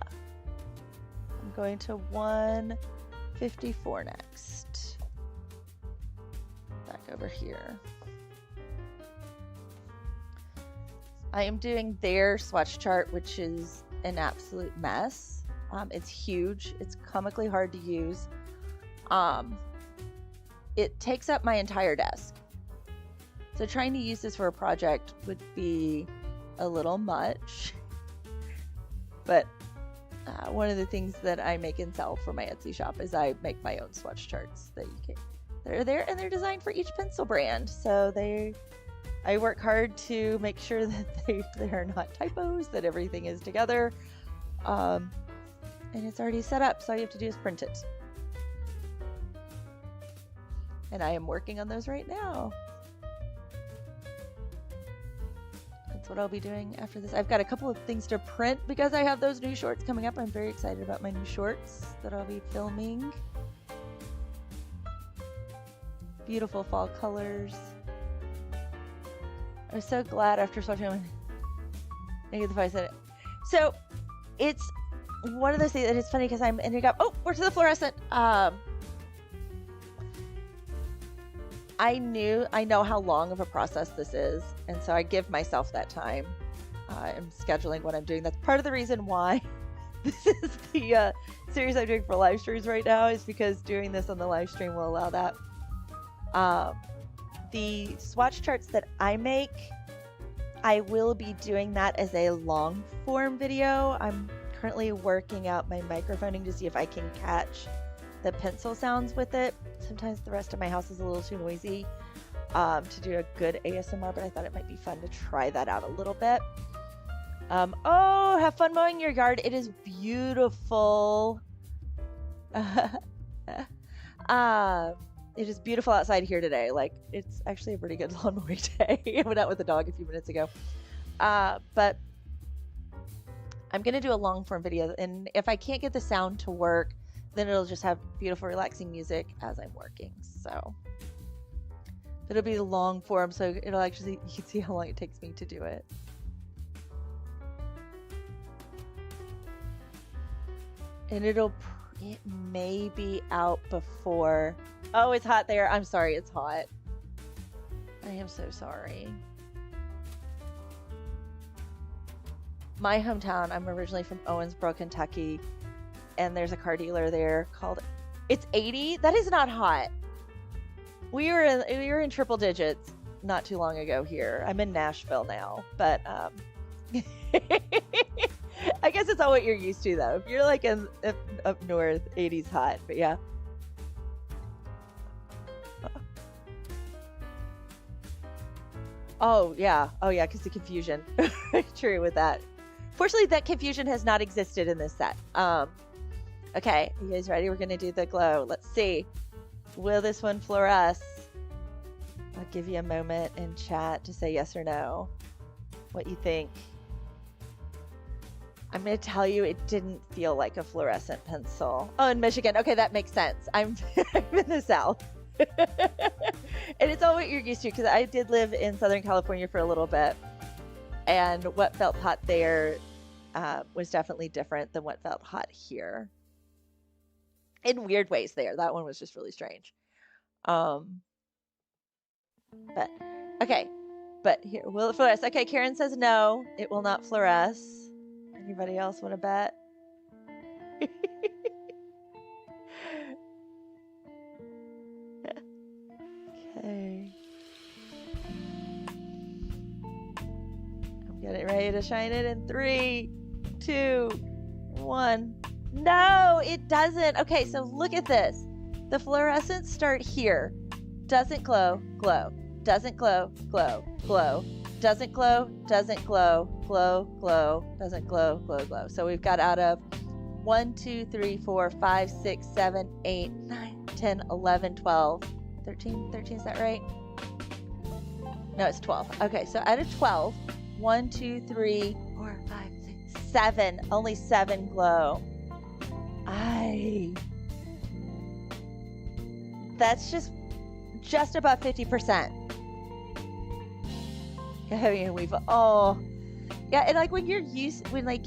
going to 154 next. Back over here. I am doing their swatch chart, which is an absolute mess. It's huge. It's comically hard to use. It takes up my entire desk. So trying to use this for a project would be a little much. But one of the things that I make and sell for my Etsy shop is I make my own swatch charts that are there, and they're designed for each pencil brand. So I work hard to make sure that they are not typos, that everything is together. And it's already set up, so all you have to do is print it. And I am working on those right now. That's what I'll be doing after this. I've got a couple of things to print because I have those new shorts coming up. I'm very excited about my new shorts that I'll be filming. Beautiful fall colors. I was so glad after swatching. I get the I said it. So it's one of those things that it's funny because I'm ending up. Oh, we're to the fluorescent. I know how long of a process this is, and so I give myself that time. I'm scheduling what I'm doing. That's part of the reason why this is the series I'm doing for live streams right now, is because doing this on the live stream will allow that. The swatch charts that I make, I will be doing that as a long form video. I'm currently working out my microphoning to see if I can catch the pencil sounds with it. Sometimes the rest of my house is a little too noisy to do a good ASMR, but I thought it might be fun to try that out a little bit. Oh, have fun mowing your yard. It is beautiful. It is beautiful outside here today. Like, it's actually a pretty good lawn mowing day. I went out with the dog a few minutes ago. But I'm going to do a long form video, and if I can't get the sound to work, then it'll just have beautiful, relaxing music as I'm working. So it'll be long form, so it'll actually, you can see how long it takes me to do it. And it may be out before. Oh, it's hot there. I'm sorry, it's hot. I am so sorry. My hometown, I'm originally from Owensboro, Kentucky, and there's a car dealer there called, it's 80. That is not hot. We were in triple digits not too long ago here. I'm in Nashville now, but I guess it's all what you're used to though. If you're like up north, 80's hot, but yeah. Oh yeah, because the confusion. True with that. Fortunately, that confusion has not existed in this set. Okay, you guys ready? We're gonna do the glow. Let's see. Will this one fluoresce? I'll give you a moment in chat to say yes or no. What you think. I'm going to tell you, it didn't feel like a fluorescent pencil. Oh, in Michigan. Okay, that makes sense. I'm in the South. And it's all what you're used to, because I did live in Southern California for a little bit. And what felt hot there was definitely different than what felt hot here. In weird ways there. That one was just really strange. But, okay. But here, will it fluoresce? Okay, Karen says no, it will not fluoresce. Anybody else want to bet? Okay. I'm getting ready to shine it in 3, 2, 1. No, it doesn't. Okay, so look at this. The fluorescents start here. Doesn't glow, glow. Doesn't glow, glow, glow. Doesn't glow, doesn't glow, glow, glow. Doesn't glow, glow, glow. So we've got out of 1, 2, 3, 4, 5, 6, 7, 8, 9, 10, 11, 12, 13. 13, is that right? No, it's 12. Okay, so out of 12, 1, 2, 3, 4, 5, 6, 7. Only 7 glow. That's just about 50%. I mean, yeah, and like when like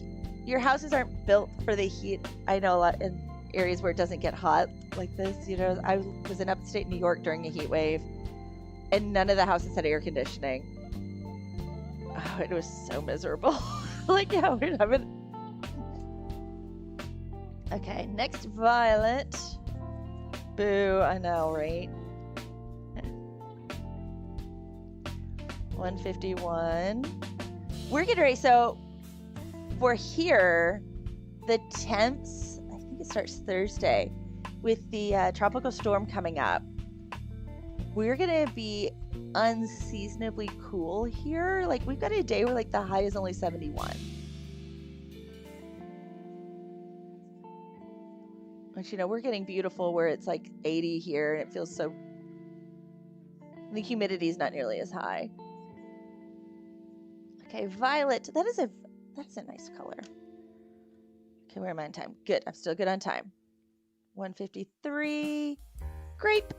your houses aren't built for the heat. I know a lot in areas where it doesn't get hot like this. You know, I was in upstate New York during a heat wave, and none of the houses had air conditioning. Oh, it was so miserable. Like, yeah, we're having. Okay, next violet. Boo, I know, right? 151. We're getting ready. So for here, the temps, I think it starts Thursday, with the tropical storm coming up. We're going to be unseasonably cool here. Like, we've got a day where like the high is only 71. Which, you know, we're getting beautiful where it's like 80 here and it feels so, the humidity is not nearly as high. Okay, violet, that's a nice color. Okay, where am I on time? Good, I'm still good on time. 153, grape.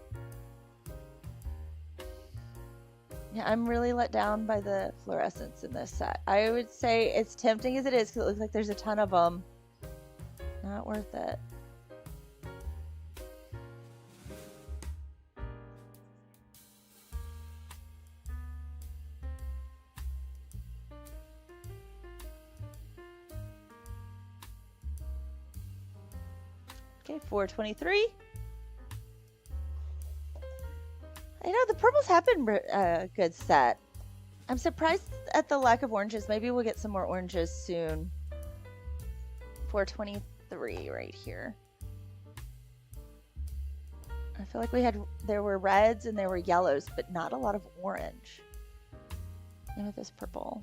Yeah, I'm really let down by the fluorescents in this set. I would say it's tempting as it is because it looks like there's a ton of them. Not worth it. Okay, 423. I know the purples have been a good set. I'm surprised at the lack of oranges. Maybe we'll get some more oranges soon. 423 right here. I feel like there were reds and there were yellows, but not a lot of orange. And with this purple.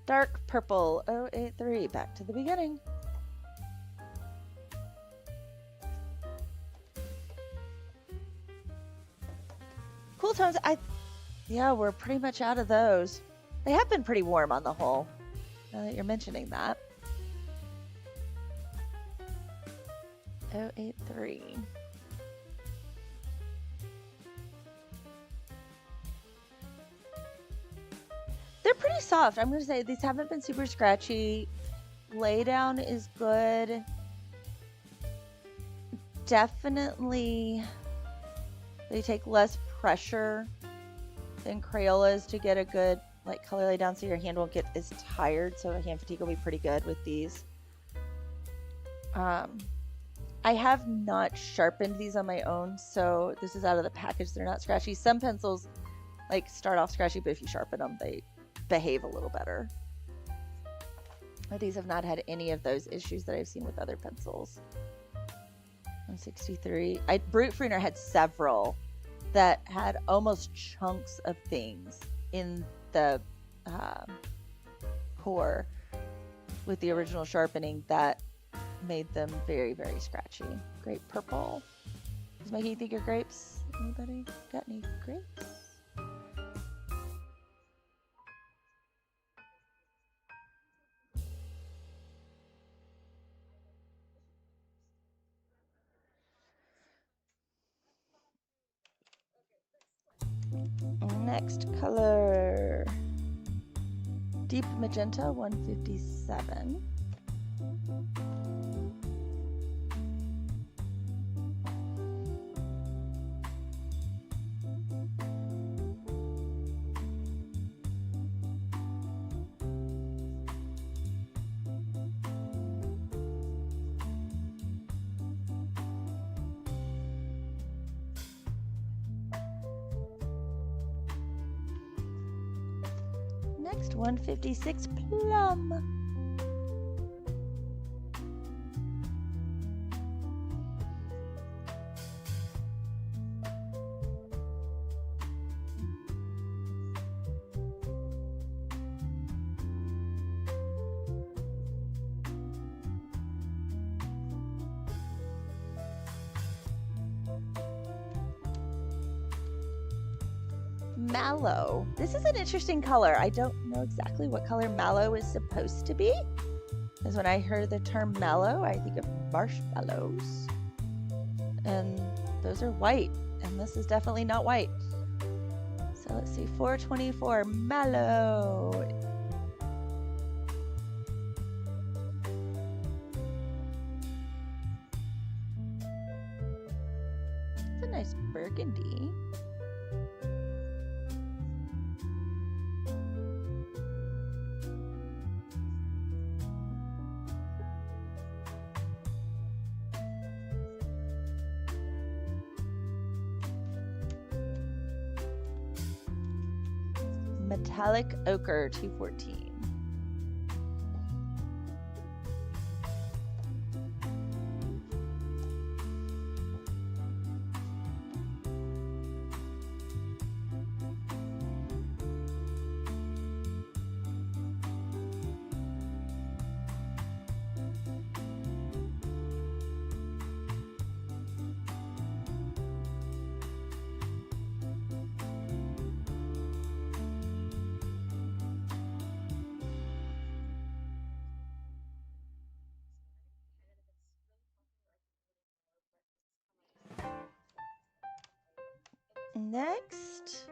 Dark purple 083, back to the beginning. Cool tones, yeah, we're pretty much out of those. They have been pretty warm on the whole, now that you're mentioning that. 083. They're pretty soft. I'm going to say these haven't been super scratchy. Laydown is good. Definitely, they take less pressure than Crayolas to get a good like color laydown, so your hand won't get as tired. So hand fatigue will be pretty good with these. I have not sharpened these on my own, so this is out of the package. They're not scratchy. Some pencils like start off scratchy, but if you sharpen them, they behave a little better. But these have not had any of those issues that I've seen with other pencils. 163. Brute Fruiner had several that had almost chunks of things in the core with the original sharpening that made them very, very scratchy. Grape Purple. Is making you think of grapes? Anybody got any grapes? Next color. Deep Magenta 157. Next 156 Plum. Mallow. This is an interesting color. I don't know exactly what color mallow is supposed to be, because when I heard the term mallow, I think of marshmallows, and those are white, and this is definitely not white. So let's see, 424 mallow. It's a nice burgundy. Metallic Ochre 214. Next,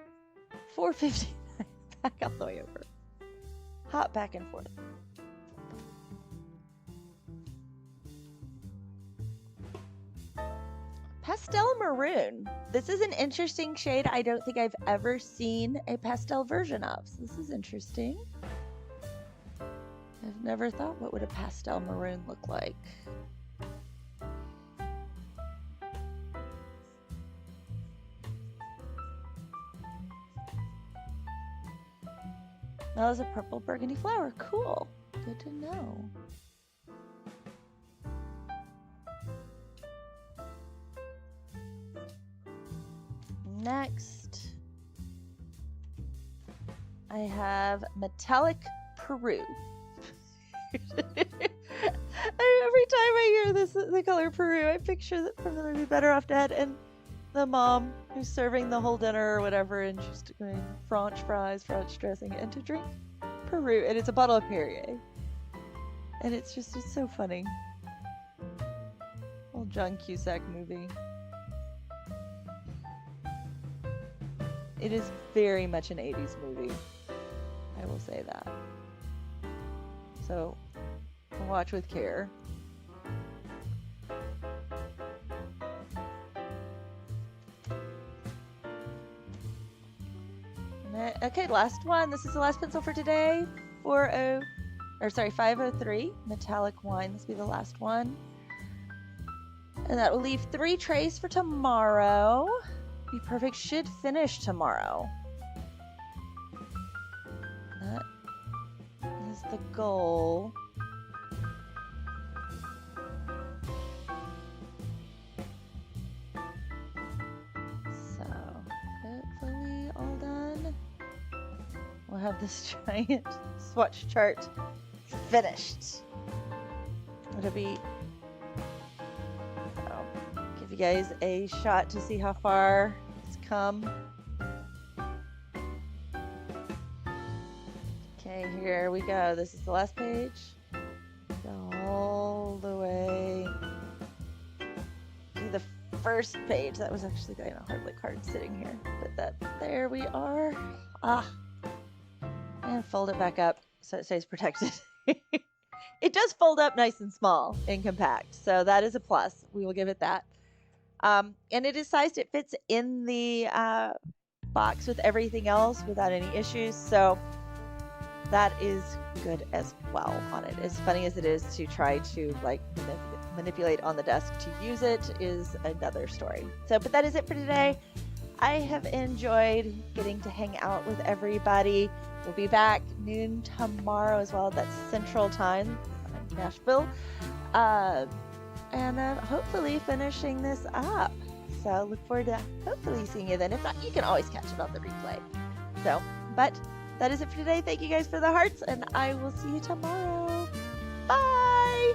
459, back all the way over. Hop back and forth. Pastel Maroon. This is an interesting shade I don't think I've ever seen a pastel version of. So this is interesting. I've never thought, what would a pastel maroon look like? That was a purple burgundy flower. Cool. Good to know. Next, I have Metallic Peru. Every time I hear this, the color Peru, I picture that from the movie Better Off Dead and the mom who's serving the whole dinner or whatever, and she's doing French fries, French dressing, and to drink Peru, and it's a bottle of Perrier. And it's so funny. Old John Cusack movie. It is very much an 80s movie. I will say that. So, watch with care. Okay, last one. This is the last pencil for today. 503 Metallic Wine. This will be the last one. And that will leave 3 trays for tomorrow. Be perfect. Should finish tomorrow. That is the goal. have this giant swatch chart finished. It'll be, I'll give you guys a shot to see how far it's come. Okay, here we go. This is the last page. Go all the way to the first page. That was actually kind of hard, like hard sitting here, but there we are. And fold it back up so it stays protected. It does fold up nice and small and compact, so that is a plus. We will give it that. And it is sized, it fits in the box with everything else without any issues, so that is good as well on it. As funny as it is to try to like manipulate on the desk to use it is another story. So, but that is it for today. I have enjoyed getting to hang out with everybody. We'll be back noon tomorrow as well. That's Central Time in Nashville. And hopefully finishing this up. So look forward to hopefully seeing you then. If not, you can always catch it on the replay. So, but that is it for today. Thank you guys for the hearts, and I will see you tomorrow. Bye!